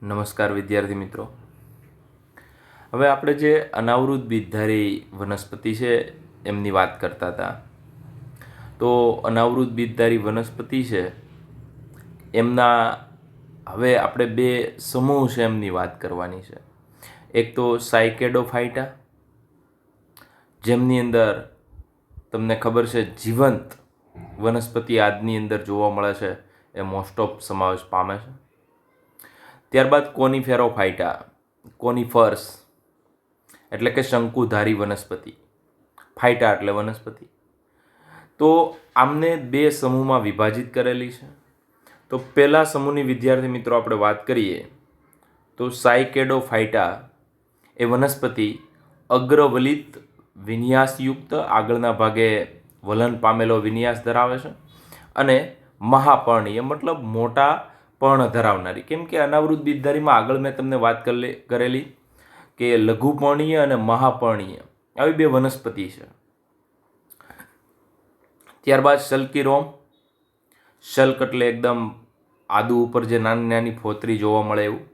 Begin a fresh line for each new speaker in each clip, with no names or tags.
નમસ્કાર વિદ્યાર્થી મિત્રો. હવે આપણે જે અનાવૃત બીજધારી વનસ્પતિ છે એમની વાત કરતા હતા. તો અનાવૃત બીજધારી વનસ્પતિ છે એમના હવે આપણે બે સમૂહ છે એમની વાત કરવાની છે. એક તો સાયકેડોફાઇટા, જેમની અંદર તમને ખબર છે જીવંત વનસ્પતિ આજની અંદર જોવા મળે છે એ મોસ્ટ ઓફ સમાવેશ પામે છે. ત્યારબાદ કોનિફેરોફાઇટા, કોનિફર્સ એટલે કે શંકુધારી વનસ્પતિ, ફાઇટા એટલે વનસ્પતિ. તો આમને બે સમૂહમાં વિભાજિત કરેલી છે. તો પહેલા સમૂહની વિદ્યાર્થી મિત્રો આપણે વાત કરીએ તો સાયકેડોફાઇટા એ વનસ્પતિ અગ્રવલિત વિન્યાસયુક્ત, આગળના ભાગે વલણ પામેલો વિન્યાસ ધરાવે છે અને મહાપર્ણીય મતલબ મોટા પર્ણ ધરાવનારી. કેમ કે અનાવૃત બીજધારીમાં આગળ મેં તમને વાત કરેલી કે લઘુપર્ણીય અને મહાપર્ણીય આવી બે વનસ્પતિ છે. ત્યારબાદ શલ્કીરોમ, શલ્ક એટલે એકદમ આદુ ઉપર જે નાની નાની ફોતરી જોવા મળે એવું,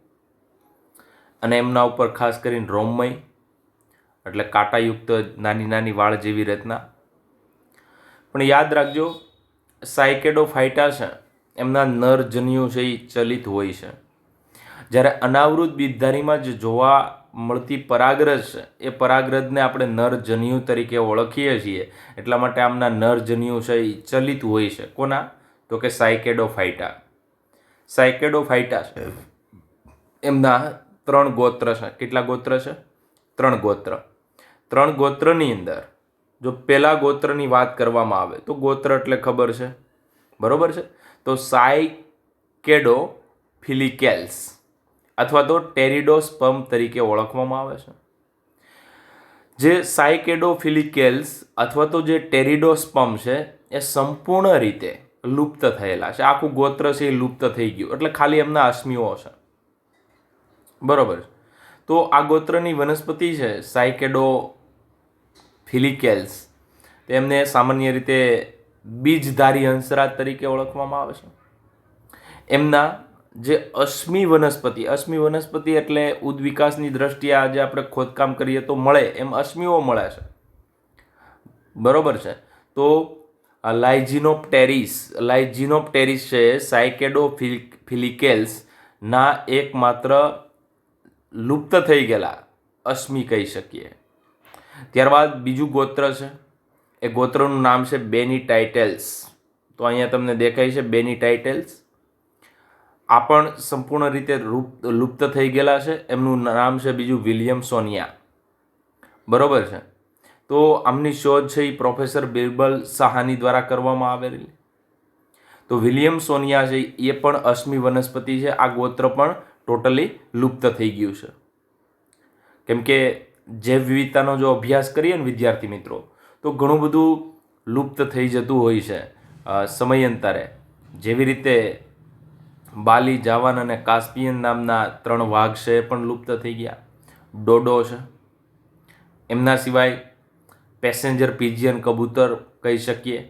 અને એમના ઉપર ખાસ કરીને રોમમય એટલે કાંટાયુક્ત નાની નાની વાળ જેવી રચના. પણ યાદ રાખજો, સાયકેડોફાઇટા છે એમના નરજન્યુ છે એ ચલિત હોય છે, જ્યારે અનાવૃત બીજધારીમાં જે જોવા મળતી પરાગરજ છે એ પરાગરજને આપણે નરજન્યુ તરીકે ઓળખીએ છીએ. એટલા માટે આમના નરજન્યુ છે એ ચલિત હોય છે. કોના? તો કે સાયકેડોફાઇટા. સાયકેડોફાઇટા છે એમના 3 ગોત્ર છે. કેટલા ગોત્ર છે? 3 ગોત્ર. 3 ગોત્રની અંદર જો પહેલા ગોત્રની વાત કરવામાં આવે તો ગોત્ર એટલે ખબર છે, બરોબર છે? તો સાયકેડોફિલિકેલ્સ અથવા તો ટેરિડોસ્પર્મ તરીકે ઓળખવામાં આવે છે. જે સાયકેડોફિલિકેલ્સ અથવા તો જે ટેરિડોસ્પર્મ છે એ સંપૂર્ણ રીતે લુપ્ત થયેલા છે. આખું ગોત્ર છે એ લુપ્ત થઈ ગયું, એટલે ખાલી એમના અશ્મિઓ છે, બરોબર. તો આ ગોત્રની વનસ્પતિ છે સાયકેડોફિલિકેલ્સ, તેમને સામાન્ય રીતે બીજધારી હંસરાજ તરીકે ઓળખવામાં આવે છે. એમના જે અશ્મિ વનસ્પતિ એટલે ઉદ્વિકાસની દ્રષ્ટિએ આજે આપણે ખોદકામ કરીએ તો મળે એમ અશ્મિઓ મળે છે, બરોબર છે. તો લાઇઝિનોપ્ટેરિસ છે સાયકેડોફિલિકેલ્સ ના એકમાત્ર લુપ્ત થઈ ગયેલા અશ્મિ કહી શકીએ. ત્યારબાદ બીજું ગોત્ર છે, એ ગોત્રનું નામ છે બેનીટાઇટેલ્સ. તો અહીંયા તમને દેખાય છે બેનીટાઇટેલ્સ. આ પણ સંપૂર્ણ રીતે લુપ્ત થઈ ગયેલા છે. એમનું નામ છે બીજું વિલિયમસોનિયા, બરોબર છે. તો આમની શોધ છે એ પ્રોફેસર બિરબલ સાહાની દ્વારા કરવામાં આવેલી. તો વિલિયમસોનિયા છે એ પણ અશ્મિ વનસ્પતિ છે. આ ગોત્ર પણ ટોટલી લુપ્ત થઈ ગયું છે. કેમ કે જૈવ વિવિધતાનો જો અભ્યાસ કરીએ ને વિદ્યાર્થી મિત્રો, તો ઘણું બધું લુપ્ત થઈ જતું હોય છે સમયાંતરે. જેવી રીતે બાલી, જાવાન અને કાસ્પિયન નામના 3 વાઘ છે એ પણ લુપ્ત થઈ ગયા. ડોડો છે. એમના સિવાય પેસેન્જર પિજિયન કબૂતર કહી શકીએ,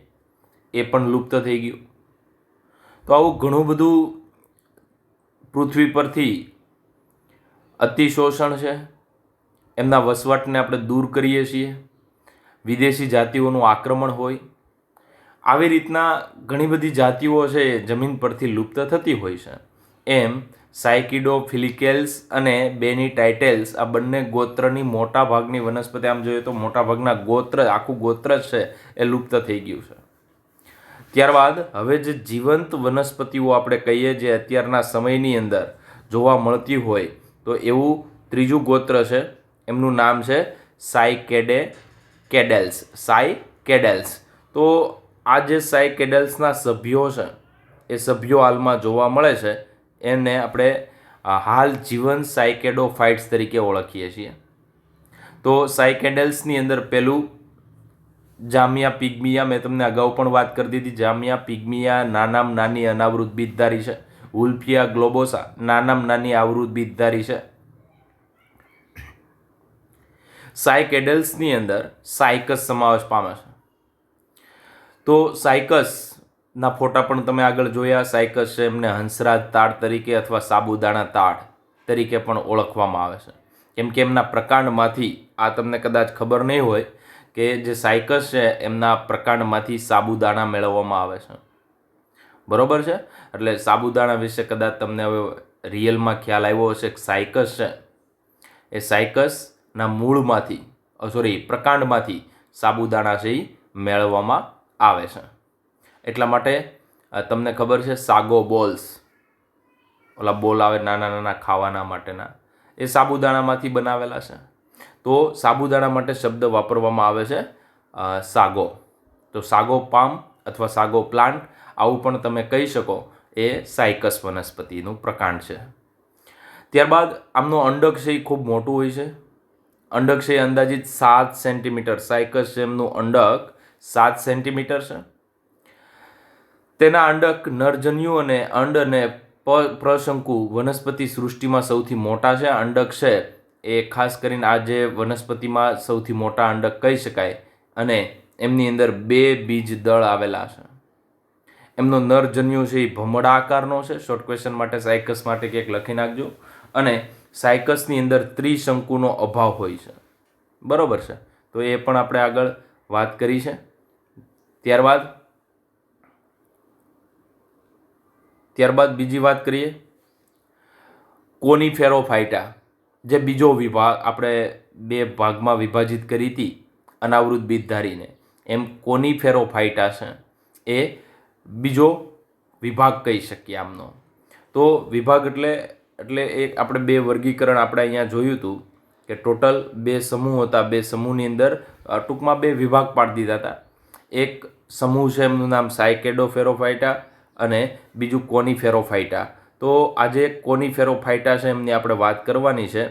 એ પણ લુપ્ત થઈ ગયું. તો આવું ઘણું બધું પૃથ્વી પરથી અતિશોષણ છે, એમના વસવાટને આપણે દૂર કરીએ છીએ, વિદેશી જાતિઓનું આક્રમણ હોય, આવી રીતના ઘણી બધી જાતિઓ છે એ જમીન પરથી લુપ્ત થતી હોય છે. એમ સાયકેડોફિલિકેલ્સ અને બેનીટાઇટેલ્સ આ બંને ગોત્રની મોટા ભાગની વનસ્પતિ, આમ જોઈએ તો મોટા ભાગના ગોત્ર, આખું ગોત્ર છે એ લુપ્ત થઈ ગયું છે. ત્યારબાદ હવે જે જીવંત વનસ્પતિઓ આપણે કહીએ જે અત્યારના સમયની અંદર જોવા મળતી હોય, તો એવું ત્રીજું ગોત્ર છે, એમનું નામ છે સાયકેડેલ્સ. તો આ જે સાયકેડેલ્સના સભ્યો છે એ સભ્યો હાલમાં જોવા મળે છે, એને આપણે હાલ જીવંત સાયકેડોફાઇટ્સ તરીકે ઓળખીએ છીએ. તો સાયકેડેલ્સની અંદર પહેલું જામિયા પિગ્મિયા, મેં તમને અગાઉ પણ વાત કરી દીધી. જામિયા પિગ્મિયા નાનામાં નાની અનાવૃત બીજધારી છે. ઉલ્ફિયા ગ્લોબોસા નાનામાં નાની આવૃત બીજધારી છે. સાયકેડેલ્સની અંદર સાયકસ સમાવેશ પામે છે. તો સાયકસના ફોટા પણ તમે આગળ જોયા. સાયકસ છે એમને હંસરાજ તાડ તરીકે અથવા સાબુદાણા તાડ તરીકે પણ ઓળખવામાં આવે છે, કેમ કે એમના પ્રકાંડમાંથી, આ તમને કદાચ ખબર નહીં હોય કે જે સાયકસ છે એમના પ્રકાંડમાંથી સાબુદાણા મેળવવામાં આવે છે, બરોબર છે. એટલે સાબુદાણા વિશે કદાચ તમને હવે રિયલમાં ખ્યાલ આવ્યો હશે કે સાયકસ છે એ સાયકસના મૂળમાંથી પ્રકાંડમાંથી સાબુદાણા છે એ મેળવવામાં આવે છે. એટલા માટે તમને ખબર છે સાગો બોલ્સ, ઓલા બોલ આવે નાના નાના ખાવાના માટેના, એ સાબુદાણામાંથી બનાવેલા છે. તો સાબુદાણા માટે શબ્દ વાપરવામાં આવે છે સાગો. તો સાગો પામ અથવા સાગો પ્લાન્ટ આવું પણ તમે કહી શકો, એ સાયકસ વનસ્પતિનું પ્રકાંડ છે. ત્યારબાદ આમનું અંડક છે એ ખૂબ મોટું હોય છે. અંડક છે એ અંદાજિત 7 સેન્ટીમીટર, સાયકસ છે એમનું અંડક 7 સેન્ટીમીટર છે. તેના અંડક નરજન્યુ અને અંડ અને પ્રશંકુ વનસ્પતિ સૃષ્ટિમાં સૌથી મોટા છે. અંડક છે એ ખાસ કરીને આ જે વનસ્પતિમાં સૌથી મોટા અંડક કહી શકાય, અને એમની અંદર 2 બીજ દળ આવેલા છે. એમનો નરજન્યુ છે એ ભમરડા આકારનો છે. શોર્ટ ક્વેશ્ચન માટે સાયકસ માટે ક્યાંક લખી નાખજો. અને સાયકસની અંદર ત્રિશંકુનો અભાવ હોય છે, બરોબર છે. તો એ પણ આપણે આગળ વાત કરી છે. ત્યારબાદ બીજી વાત કરીએ કોનિફેરોફાઇટા, જે બીજો વિભાગ આપણે 2 ભાગમાં વિભાજિત કરી હતી અનાવૃત બીજધારીને, એમ કોનિફેરોફાઇટા છે એ બીજો વિભાગ કહી શકીએ આમનો. તો વિભાગ એટલે એક આપણે 2 વર્ગીકરણ આપણે અહીંયા જોયું હતું કે ટોટલ 2 સમૂહ હતા. 2 સમૂહની અંદર ટૂંકમાં 2 વિભાગ પાડી દીધા હતા. એક સમૂહ છે એમનું નામ સાયકેડોફેરોફાઇટા અને બીજું કોનિફેરોફાઇટા. તો આજે કોનિફેરોફાઇટા છે એમની આપણે વાત કરવાની છે.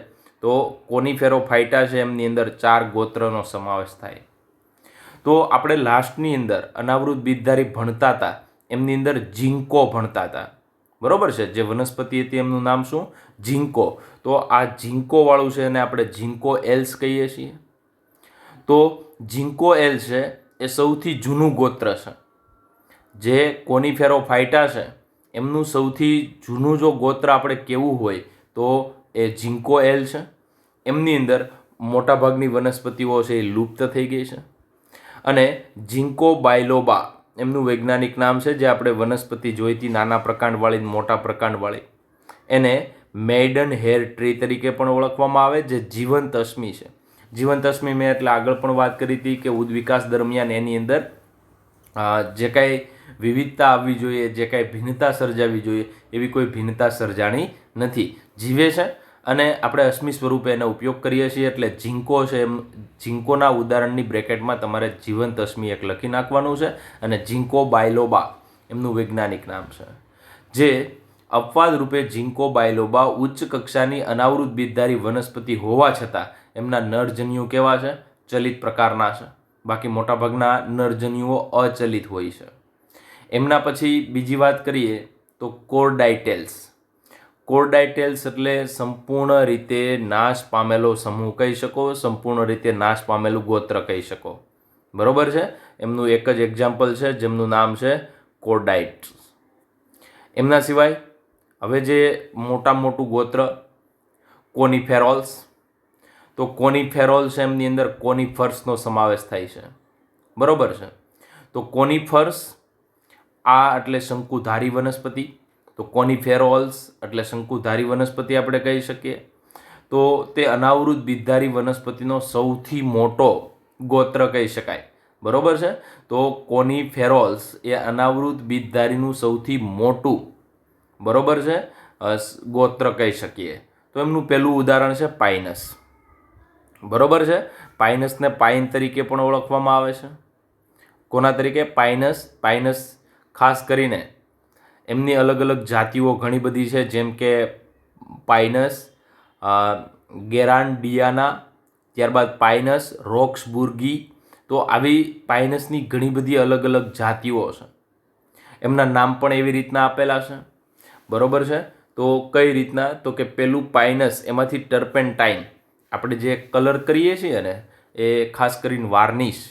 તો કોનિફેરોફાઇટા છે એમની અંદર 4 ગોત્રનો સમાવેશ થાય. તો આપણે લાસ્ટની અંદર અનાવૃત બીજધારી ભણતા હતા, એમની અંદર જીંકો ભણતા હતા, બરોબર છે. જે વનસ્પતિ હતી એમનું નામ શું? જીંકો. તો આ જીંકો વાળું છે એને આપણે જીંકો એલ્સ કહીએ છીએ. તો જીંકો એલ છે એ સૌથી જૂનું ગોત્ર છે. જે કોનિફેરોફાઇટા છે એમનું સૌથી જૂનું જો ગોત્ર આપણે કેવું હોય તો એ જીંકો એલ છે. એમની અંદર મોટાભાગની વનસ્પતિઓ છે એ લુપ્ત થઈ ગઈ છે. અને જીંકો બાયલોબા એમનું વૈજ્ઞાનિક નામ છે, જે આપણે વનસ્પતિ જોઈતી નાના પ્રકાંડવાળી મોટા પ્રકાંડવાળી, એને મેઇડન હેર ટ્રી તરીકે પણ ઓળખવામાં આવે, જે જીવંત અશ્મિ છે. જીવંત અશ્મિ મેં એટલે આગળ પણ વાત કરી હતી કે ઉદ્વિકાસ દરમિયાન એની અંદર જે કાંઈ વિવિધતા આવવી જોઈએ, જે કાંઈ ભિન્નતા સર્જાવી જોઈએ, એવી કોઈ ભિન્નતા સર્જાણી નથી. જીવે છે અને આપણે અશ્મિ સ્વરૂપે એનો ઉપયોગ કરીએ છીએ. એટલે જીંકો છે એમ જીંકોના ઉદાહરણની બ્રેકેટમાં તમારે જીવંત અશ્મિ એક લખી નાખવાનું છે. અને જીંકો બાયલોબા એમનું વૈજ્ઞાનિક નામ છે. જે અપવાદ રૂપે જીંકો બાયલોબા ઉચ્ચ કક્ષાની અનાવૃત બીજધારી વનસ્પતિ હોવા છતાં એમના નરજન્યુ કેવા છે? ચલિત પ્રકારના છે. બાકી મોટાભાગના નરજન્યુઓ અચલિત હોય છે. એમના પછી બીજી વાત કરીએ તો કોર્ડાઇટેલ્સ. કોર્ડાઇટેલ્સ એટલે સંપૂર્ણ રીતે નાશ પામેલો સમૂહ કહી શકો, સંપૂર્ણ રીતે નાશ પામેલું ગોત્ર કહી શકો, બરોબર છે. એમનું એક જ એક્ઝામ્પલ છે જેમનું નામ છે કોર્ડાઇટ્સ. એમના સિવાય હવે જે મોટું ગોત્ર કોનિફેરોલ્સ. તો કોનિફેરોલ્સ એમની અંદર કોનિફર્સનો સમાવેશ થાય છે, બરોબર છે. તો કોનિફર્સ આ એટલે શંકુધારી વનસ્પતિ. તો કોનિફેરોલ્સ એટલે શંકુધારી વનસ્પતિ આપણે કહી શકીએ. તો તે અનાવૃત બીજધારી વનસ્પતિનો સૌથી મોટો ગોત્ર કહી શકાય, બરોબર છે. તો કોનિફેરોલ્સ એ અનાવૃત બીજધારીનું સૌથી મોટું, બરોબર છે, ગોત્ર કહી શકીએ. તો એમનું પહેલું ઉદાહરણ છે પાઇનસ, બરોબર છે. પાઇનસને પાઇન તરીકે પણ ઓળખવામાં આવે છે. કોના તરીકે? પાઇનસ ખાસ કરીને એમની અલગ અલગ જાતિઓ ઘણી બધી છે, જેમ કે પાઇનસ ગેરાન્ડિયાના, ત્યારબાદ પાઇનસ રોક્સબુર્ગી. તો આવી પાઇનસની ઘણી બધી અલગ અલગ જાતિઓ છે. એમના નામ પણ એવી રીતના આપેલા છે, બરોબર છે. તો કઈ રીતના? તો કે પેલું પાઇનસ, એમાંથી ટર્પેન્ટાઇન આપણે જે કલર કરીએ છીએ ને, એ ખાસ કરીને વાર્નિશ,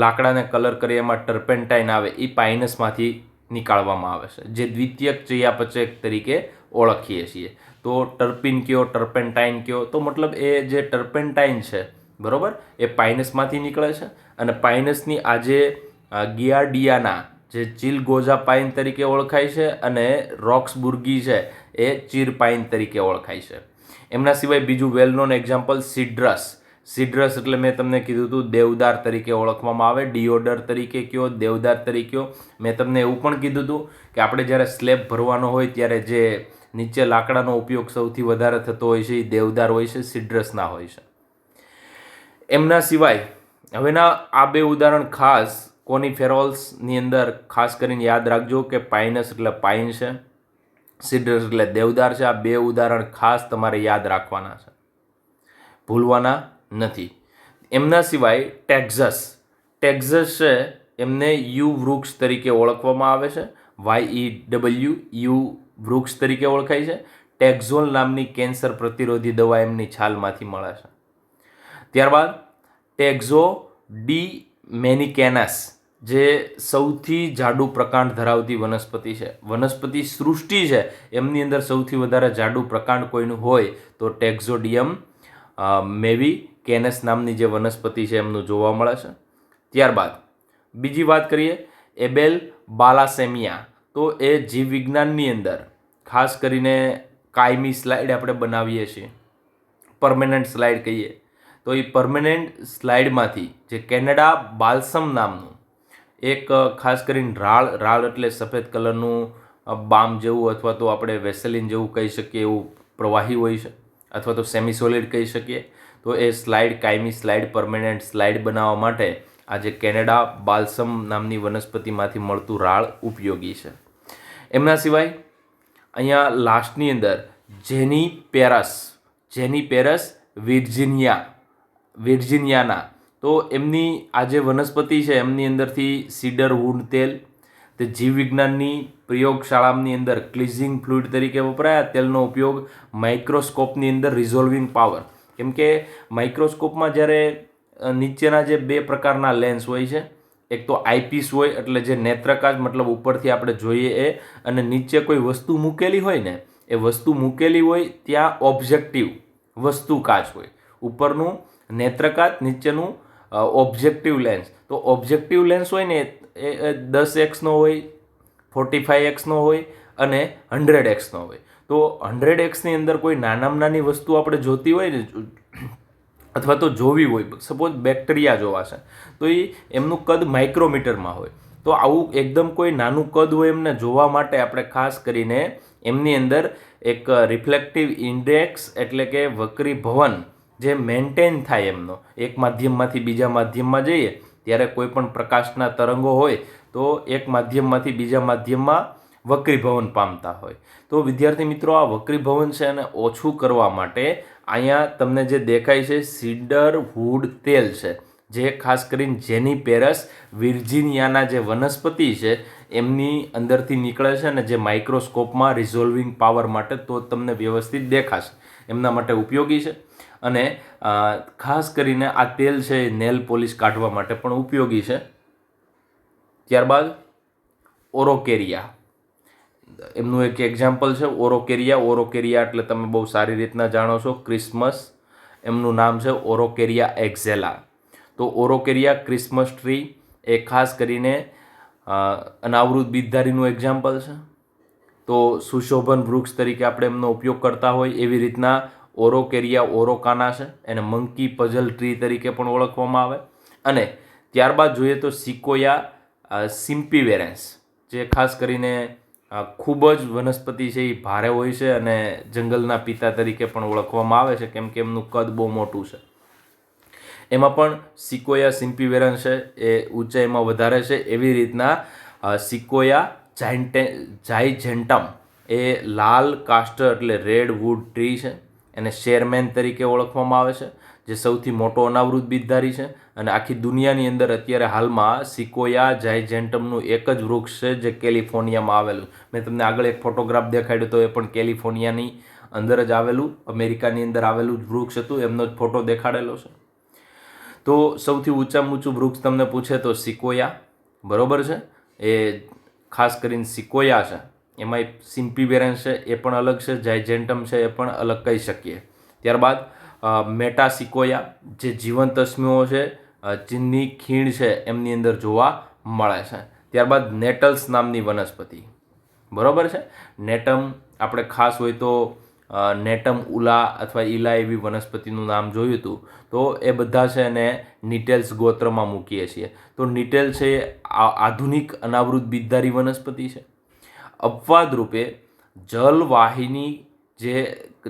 લાકડાને કલર કરીએ એમાં ટર્પેન્ટાઇન આવે, એ પાઇનસમાંથી નીકાળવામાં આવે છે, જે દ્વિતીયક ચયાપચય તરીકે ઓળખીએ છીએ. તો ટર્પિન કયો, ટર્પેન્ટાઇન કયો, તો મતલબ એ જે ટર્પેન્ટાઇન છે, બરાબર, એ પાઇનસમાંથી નીકળે છે. અને પાઇનસની આજે ગિયાર્ડિયાના જે ચિલગોઝાપાઇન તરીકે ઓળખાય છે, અને રોક્સબુર્ગી છે એ ચીરપાઇન તરીકે ઓળખાય છે. એમના સિવાય બીજું વેલ નોન એક્ઝામ્પલ સિડ્રસ. સિડ્રસ એટલે મેં તમને કીધું હતું દેવદાર તરીકે ઓળખવામાં આવે, ડિયોડર તરીકે કયો, દેવદાર તરીકે. મેં તમને એવું પણ કીધું હતું કે આપણે જ્યારે સ્લેબ ભરવાનો હોય ત્યારે જે નીચે લાકડાનો ઉપયોગ સૌથી વધારે થતો હોય છે એ દેવદાર હોય છે, સિડ્રસના હોય છે. એમના સિવાય હવેના આ બે ઉદાહરણ ખાસ કોનિફેરોલ્સની અંદર ખાસ કરીને યાદ રાખજો કે પાઇનસ એટલે પાઇન છે, સિડ્રસ એટલે દેવદાર છે. આ બે ઉદાહરણ ખાસ તમારે યાદ રાખવાના છે, ભૂલવાના નથી. એમના સિવાય ટેક્ઝસ. ટેક્ઝસ છે એમને યુ વૃક્ષ તરીકે ઓળખવામાં આવે છે, YEW વૃક્ષ તરીકે ઓળખાય છે. ટેક્ઝોલ નામની કેન્સર પ્રતિરોધી દવા એમની છાલમાંથી મળે છે. ત્યારબાદ ટેક્ઝો ડી મેનિકેનસ, જે સૌથી જાડું પ્રકાંડ ધરાવતી વનસ્પતિ છે. વનસ્પતિ સૃષ્ટિ છે એમની અંદર સૌથી વધારે જાડું પ્રકાંડ કોઈનું હોય તો ટેક્ઝોડિયમ મેવિકેનસ નામની જે વનસ્પતિ છે એમનું જોવા મળે છે. ત્યારબાદ બીજી વાત કરીએ એબેલ બાલાસેમિયા. તો એ જીવવિજ્ઞાનની અંદર ખાસ કરીને કાયમી સ્લાઇડ આપણે બનાવીએ છીએ, પરમેનન્ટ સ્લાઇડ કહીએ, તો એ પરમેનન્ટ સ્લાઇડમાંથી જે કેનેડા બાલ્સમ નામનું એક ખાસ કરીને રાળ એટલે સફેદ કલરનું બામ જેવું અથવા તો આપણે વેસેલિન જેવું કહી શકીએ એવું પ્રવાહી હોય છે, અથવા તો સેમી સોલિડ કહી શકીએ. તો એ સ્લાઇડ, કાયમી સ્લાઇડ, પરમેનન્ટ સ્લાઇડ બનાવવા માટે આ જે કેનેડા બાલ્સમ નામની વનસ્પતિમાંથી મળતું રાળ ઉપયોગી છે. એમના સિવાય અહીંયા લાસ્ટની અંદર જેનીપેરસ વિર્જિનિયાના, તો એમની આ જે વનસ્પતિ છે એમની અંદરથી સીડર વુડ તેલ, તે જીવવિજ્ઞાનની પ્રયોગશાળાની અંદર ક્લિઝિંગ ફ્લુઇડ તરીકે વપરાય. આ તેલનો ઉપયોગ માઇક્રોસ્કોપની અંદર રિઝોલ્વિંગ પાવર, કેમ કે માઇક્રોસ્કોપમાં જ્યારે નીચેના જે બે પ્રકારના લેન્સ હોય છે, એક તો આઈપીસ હોય એટલે જે નેત્રકાચ મતલબ ઉપરથી આપણે જોઈએ એ, અને નીચે કોઈ વસ્તુ મૂકેલી હોય ને એ વસ્તુ મૂકેલી હોય ત્યાં ઓબ્જેક્ટિવ વસ્તુ કાચ હોય, ઉપરનું નેત્રકાચ, નીચેનું ઓબ્જેક્ટિવ લેન્સ. તો ઓબ્જેક્ટિવ લેન્સ હોય ને એ 10x હોય, 45x હોય અને 100x હોય. તો 100x અંદર કોઈ નાનામાં નાની વસ્તુ આપણે જોતી હોય ને, અથવા તો જોવી હોય, સપોઝ બેક્ટેરિયા જોવા છે, તો એ એમનું કદ માઇક્રોમીટરમાં હોય. તો આવું એકદમ કોઈ નાનું કદ હોય એમને જોવા માટે આપણે ખાસ કરીને એમની અંદર એક રિફ્લેક્ટિવ ઇન્ડેક્સ એટલે કે વક્રીભવન જે મેન્ટેન થાય એમનો, એક માધ્યમમાંથી બીજા માધ્યમમાં જઈએ ત્યારે કોઈ પણ પ્રકાશના તરંગો હોય તો એક માધ્યમમાંથી બીજા માધ્યમમાં વક્રીભવન પામતા હોય. તો વિદ્યાર્થી મિત્રો, આ વક્રીભવન છે એને ઓછું કરવા માટે અહીંયા તમને જે દેખાય છે સીડર વુડ તેલ છે, જે ખાસ કરીને જેનીપેરસ વિર્જિનિયાના જે વનસ્પતિ છે એમની અંદરથી નીકળે છે, અને જે માઇક્રોસ્કોપમાં રિઝોલ્વિંગ પાવર માટે તો તમને વ્યવસ્થિત દેખાશે, એમના માટે ઉપયોગી છે. અને ખાસ કરીને આ તેલ છે એ નેલ પોલિશ કાઢવા માટે પણ ઉપયોગી છે. ત્યારબાદ ઓરોકેરિયા, એમનું એક એક્ઝામ્પલ છે ઓરોકેરિયા એટલે તમે બહુ સારી રીતના જાણો છો, ક્રિસમસ, એમનું નામ છે ઓરોકેરિયા એક્ઝેલા. તો ઓરોકેરિયા ક્રિસમસ ટ્રી એ ખાસ કરીને અનાવૃત બીજધારીનું એક્ઝામ્પલ છે. તો સુશોભન વૃક્ષ તરીકે આપણે એમનો ઉપયોગ કરતા હોય એવી રીતના ઓરોકેરિયા ઓરોકાના છે, એને મંકી પઝલ ટ્રી તરીકે પણ ઓળખવામાં આવે. અને ત્યારબાદ જોઈએ તો સિકોયા સિમ્પીવેરેન્સ, જે ખાસ કરીને ખૂબ જ વનસ્પતિ છે, એ ભારે હોય છે અને જંગલના પિતા તરીકે પણ ઓળખવામાં આવે છે, કેમ કે એમનું કદ બહુ મોટું છે. એમાં પણ સિકોયા સિમ્પીવેરન્સ છે એ ઊંચાઈમાં વધારે છે. એવી રીતના સિકોયા ઝાયજેન્ટમ એ લાલ કાસ્ટર એટલે રેડ વુડ ટ્રી છે, એને શેરમેન તરીકે ઓળખવામાં આવે છે, જે સૌથી મોટો અનાવૃત બીજધારી છે. અને આખી દુનિયાની અંદર અત્યારે હાલમાં સિકોયા ઝાયજેન્ટમનું એક જ વૃક્ષ છે જે કેલિફોર્નિયામાં આવેલું. મેં તમને આગળ એક ફોટોગ્રાફ દેખાડ્યો તો એ પણ કેલિફોર્નિયાની અંદર જ આવેલું, અમેરિકાની અંદર આવેલું જ વૃક્ષ હતું, એમનો જ ફોટો દેખાડેલો છે. તો સૌથી ઊંચામાં ઊંચું વૃક્ષ તમને પૂછે તો સિકોયા, બરોબર છે. એ ખાસ કરીને સિકોયા છે એમાં સિમ્પીવેરન્સ છે એ પણ અલગ છે, જાયજેન્ટમ છે એ પણ અલગ કહી શકીએ. ત્યારબાદ મેટાસિકોયા જે જીવંત અશ્મિઓ છે, ચીનની ખીણ છે એમની અંદર જોવા મળે છે. ત્યારબાદ નેટલ્સ નામની વનસ્પતિ, બરોબર છે. નેટમ આપણે ખાસ હોય તો નેટમ ઉલા અથવા ઈલા એવી વનસ્પતિનું નામ જોયું હતું, તો એ બધા છે એને નિટેલ્સ ગોત્રમાં મૂકીએ છીએ. તો નિટેલ છે એ આધુનિક અનાવૃત બીજધારી વનસ્પતિ છે. અપવાદ રૂપે જલવાહિની જે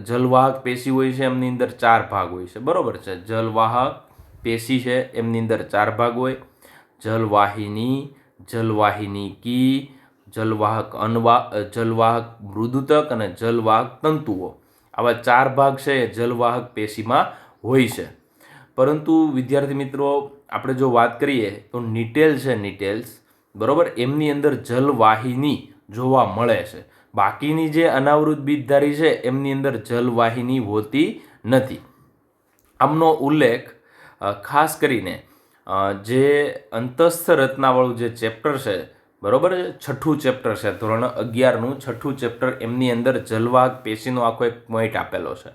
જલવાહક પેશી હોય છે એમની અંદર 4 ભાગ હોય છે, બરોબર છે. જલવાહક પેશી છે એમની અંદર 4 ભાગ હોય: જલવાહિની, જલવાહિનીકી, જલવાહક મૃદુતક અને જલવાહક તંતુઓ. આવા 4 ભાગ છે એ જલવાહક પેશીમાં હોય છે. પરંતુ વિદ્યાર્થી મિત્રો, આપણે જો વાત કરીએ તો નિટેલ છે, નિટેલ્સ, બરોબર, એમની અંદર જલવાહિની જોવા મળે છે. બાકીની જે અનાવૃત બીજધારી છે એમની અંદર જલવાહિની હોતી નથી. આમનો ઉલ્લેખ ખાસ કરીને જે અંતસ્થ રચનાવાળું જે ચેપ્ટર છે, બરોબર છે, 6થું ચેપ્ટર છે, ધોરણ 11નું 6થું ચેપ્ટર, એમની અંદર જલવાહક પેશીનો આખો એક પોઈન્ટ આપેલો છે,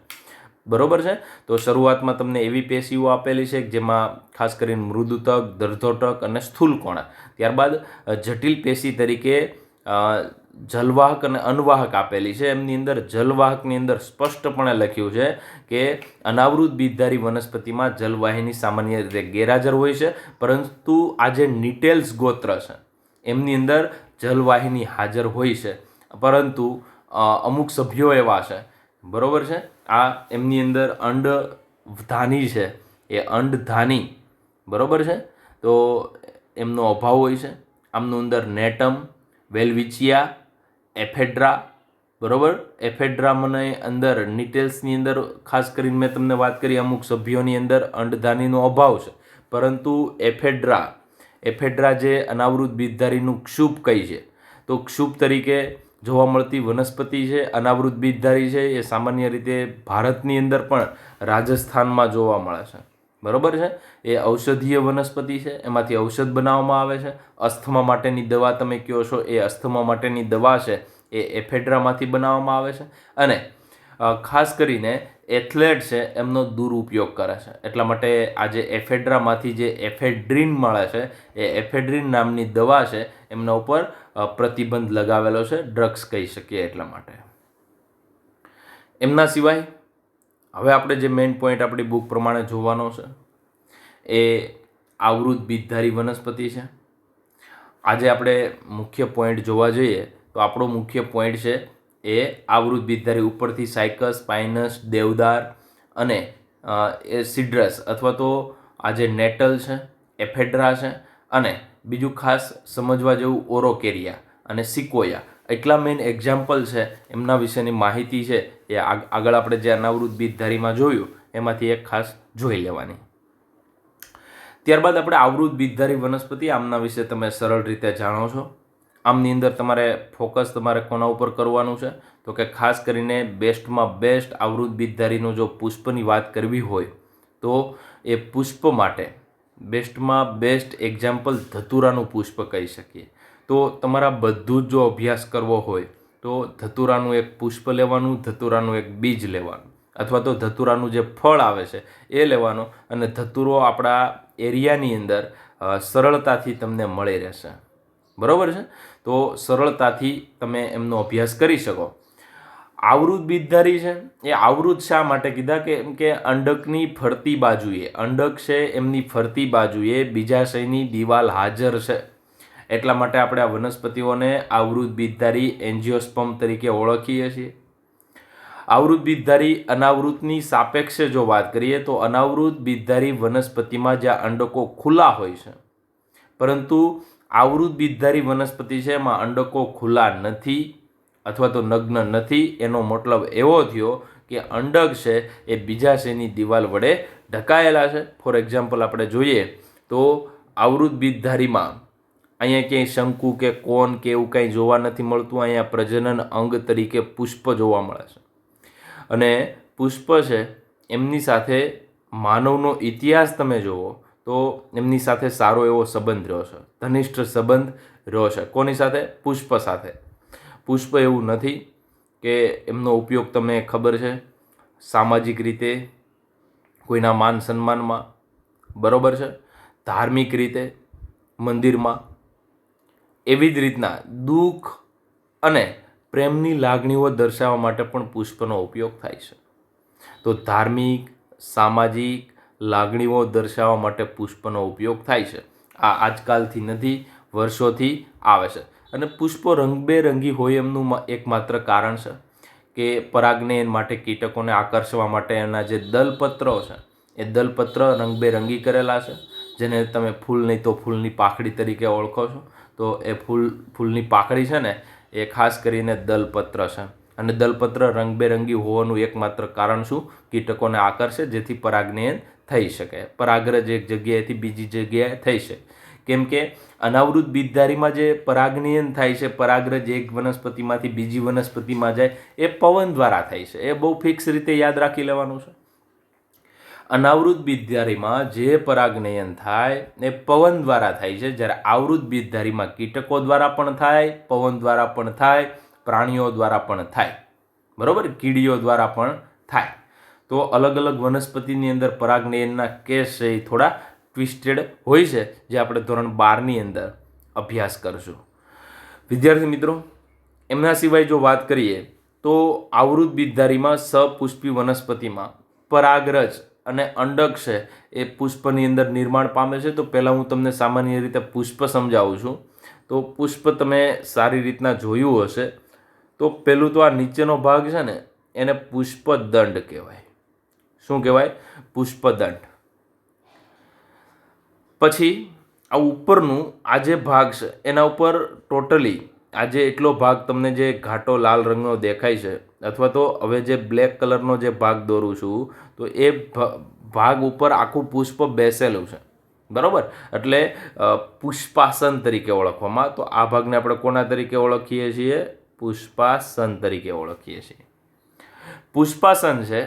બરોબર છે. તો શરૂઆતમાં તમને એવી પેશીઓ આપેલી છે જેમાં ખાસ કરીને મૃદુતક, દર્ધોટક અને સ્થૂલકોણા. ત્યારબાદ જટિલ પેશી તરીકે જલવાહક અને અનવાહક આપેલી છે. એમની અંદર જલવાહકની અંદર સ્પષ્ટપણે લખ્યું છે કે અનાવૃત બીજધારી વનસ્પતિમાં જલવાહિની સામાન્ય રીતે ગેરહાજર હોય છે, પરંતુ આ જે નિટેલ્સ ગોત્ર છે એમની અંદર જલવાહિની હાજર હોય છે, પરંતુ અમુક સભ્યો એવા છે, બરોબર છે, આ એમની અંદર અંડધાની છે, એ અંડધાની, બરોબર છે, તો એમનો અભાવ હોય છે. આમનું અંદર નેટમ, વેલ્વિચિયા, એફેડ્રા, બરોબર. એફેડ્રામને અંદર નિટેલ્સની અંદર ખાસ કરીને મેં તમને વાત કરી અમુક સભ્યોની અંદર અંડધાનીનો અભાવ છે, પરંતુ એફેડ્રા જે અનાવૃત બીજધારીનું ક્ષુપ કહી છે, તો ક્ષુપ તરીકે જોવા મળતી વનસ્પતિ છે, અનાવૃત બીજધારી છે, એ સામાન્ય રીતે ભારતની અંદર પણ રાજસ્થાનમાં જોવા મળે છે, બરોબર છે. એ ઔષધીય વનસ્પતિ છે, એમાંથી ઔષધ બનાવવામાં આવે છે. અસ્થમા માટેની દવા તમે કહો છો, એ અસ્થમા માટેની દવા છે એ એફેડ્રામાંથી બનાવવામાં આવે છે. અને ખાસ કરીને એથ્લેટ છે એમનો દુરુપયોગ કરે છે, એટલા માટે આ જે એફેડ્રામાંથી જે એફેડ્રીન મળે છે, એ એફેડ્રીન નામની દવા છે એમના ઉપર પ્રતિબંધ લગાવેલો છે, ડ્રગ્સ કહી શકીએ એટલા માટે. એમના સિવાય હવે આપણે જે મેઇન પોઈન્ટ આપણી બુક પ્રમાણે જોવાનો છે એ આવૃત બીજધારી વનસ્પતિ છે. આજે આપણે મુખ્ય પોઈન્ટ જોવા જઈએ તો આપણો મુખ્ય પોઈન્ટ છે એ આવૃત બીજધારી. ઉપરથી સાયકસ, પાઇનસ, દેવદાર અને એ સિડ્રસ અથવા તો આ જે નેટલ છે, એફેડ્રા છે, અને બીજું ખાસ સમજવા જેવું ઓરોકેરિયા અને સિકોયા, એટલા મેઇન એક્ઝામ્પલ છે. એમના વિશેની માહિતી છે એ આગળ આપણે જે અનાવૃત બીજધારીમાં જોયું એમાંથી એક ખાસ જોઈ લેવાની. ત્યારબાદ આપણે આવૃત બીજધારી વનસ્પતિ, આમના વિશે તમે સરળ રીતે જાણો છો. આમની અંદર તમારે ફોકસ તમારે કોના ઉપર કરવાનું છે તો કે ખાસ કરીને બેસ્ટમાં બેસ્ટ આવૃત બીજધારીનું જો પુષ્પની વાત કરવી હોય તો એ પુષ્પ માટે બેસ્ટમાં બેસ્ટ એક્ઝામ્પલ ધતુરાનું પુષ્પ કહી શકીએ. તો તમારા બધું જ જો અભ્યાસ કરવો હોય તો ધતુરાનું એક પુષ્પ લેવાનું, ધતુરાનું એક બીજ લેવાનું, અથવા તો ધતુરાનું જે ફળ આવે છે એ લેવાનું, અને ધતુરો આપણા એરિયાની અંદર સરળતાથી તમને મળી રહેશે, બરોબર છે. તો સરળતાથી તમે એમનો અભ્યાસ કરી શકો. આવૃત બીજધારી છે એ આવૃત શા માટે કીધા કે અંડકની ફરતી બાજુએ, અંડક છે એમની ફરતી બાજુએ બીજાશયની દિવાલ હાજર છે, એટલા માટે આપણે આ વનસ્પતિઓને આવૃત બીજધારી એન્જિયોસ્પર્મ તરીકે ઓળખીએ છીએ. આવૃત બીજધારી અનાવૃતની સાપેક્ષે જો વાત કરીએ તો અનાવૃત બીજધારી વનસ્પતિમાં જ્યાં અંડકો ખુલ્લા હોય છે, પરંતુ આવૃત બીજધારી વનસ્પતિ છે એમાં અંડકો ખુલ્લા નથી અથવા તો નગ્ન નથી. એનો મતલબ એવો થયો કે અંડક છે એ બીજાશયની દિવાલ વડે ઢકાયેલા છે. ફોર એક્ઝામ્પલ આપણે જોઈએ તો આવૃત બીજધારીમાં અહીંયા ક્યાંય શંકુ કે કોન કે એવું કંઈ જોવા નથી મળતું. અહીંયા પ્રજનન અંગ તરીકે પુષ્પ જોવા મળે છે, અને પુષ્પ છે એમની સાથે માનવનો ઇતિહાસ તમે જુઓ તો એમની સાથે સારો એવો સંબંધ રહ્યો છે, ઘનિષ્ઠ સંબંધ રહ્યો છે. કોની સાથે? પુષ્પ સાથે. પુષ્પ એવું નથી કે એમનો ઉપયોગ તમને ખબર છે સામાજિક રીતે, કોઈના માન સન્માનમાં, બરોબર છે, ધાર્મિક રીતે, મંદિરમાં. એવી જ રીતના દુઃખ અને પ્રેમની લાગણીઓ દર્શાવવા માટે પણ પુષ્પનો ઉપયોગ થાય છે. તો ધાર્મિક, સામાજિક લાગણીઓ દર્શાવવા માટે પુષ્પનો ઉપયોગ થાય છે. આ આજકાલથી નથી, વર્ષોથી આવે છે. અને પુષ્પો રંગબેરંગી હોય એમનું એકમાત્ર કારણ છે કે પરાગનયન માટે, કીટકોને આકર્ષવા માટે એના જે દલપત્રો છે એ દલપત્ર રંગબેરંગી કરેલા છે, જેને તમે ફૂલ નહીં તો ફૂલની પાંખડી તરીકે ઓળખો છો. તો એ ફૂલની પાંખડી છે ને એ ખાસ કરીને દલપત્ર છે. અને દલપત્ર રંગબેરંગી હોવાનું એકમાત્ર કારણ શું? કીટકોને આકર્ષે, જેથી પરાગનયન થઈ શકે, પરાગરજ એક જગ્યાએથી બીજી જગ્યાએ થઈ શકે. કેમ કે અનાવૃત બીજધારીમાં જે પરાગનયન થાય છે, પરાગરજ એક વનસ્પતિમાંથી બીજી વનસ્પતિમાં જાય, એ પવન દ્વારા થાય છે. એ બહુ ફિક્સ રીતે યાદ રાખી લેવાનું છે. અનાવૃત બીજધારીમાં જે પરાગનયન થાય એ પવન દ્વારા થાય છે, જ્યારે આવૃત બીજધારીમાં કીટકો દ્વારા પણ થાય, પવન દ્વારા પણ થાય, પ્રાણીઓ દ્વારા પણ થાય, બરોબર, કીડીઓ દ્વારા પણ થાય. તો અલગ અલગ વનસ્પતિની અંદર પરાગનયનના કેસ છે એ થોડા ટ્વિસ્ટેડ હોય છે, જે આપણે ધોરણ 12ની અંદર અભ્યાસ કરશું. વિદ્યાર્થી મિત્રો, એમના સિવાય જો વાત કરીએ તો આવૃત બીજધારીમાં સપુષ્પી વનસ્પતિમાં પરાગરજ અને અંડક છે એ પુષ્પની અંદર નિર્માણ પામે છે. તો પહેલાં હું તમને સામાન્ય રીતે પુષ્પ સમજાવું છું. તો પુષ્પ તમે સારી રીતના જોયું હશે. તો પહેલું તો આ નીચેનો ભાગ છે ને એને પુષ્પદંડ કહેવાય. શું કહેવાય? પુષ્પદંડ. પછી આ ઉપરનું આ જે ભાગ છે એના ઉપર ટોટલી આજે એટલો ભાગ તમને જે ઘાટો લાલ રંગનો દેખાય છે, અથવા તો હવે જે બ્લેક કલરનો જે ભાગ દોરું છું, તો એ ભાગ ઉપર આખું પુષ્પ બેસેલું છે, બરાબર. એટલે પુષ્પાસન તરીકે ઓળખવામાં. તો આ ભાગને આપણે કોના તરીકે ઓળખીએ છીએ? પુષ્પાસન તરીકે ઓળખીએ છીએ. પુષ્પાસન છે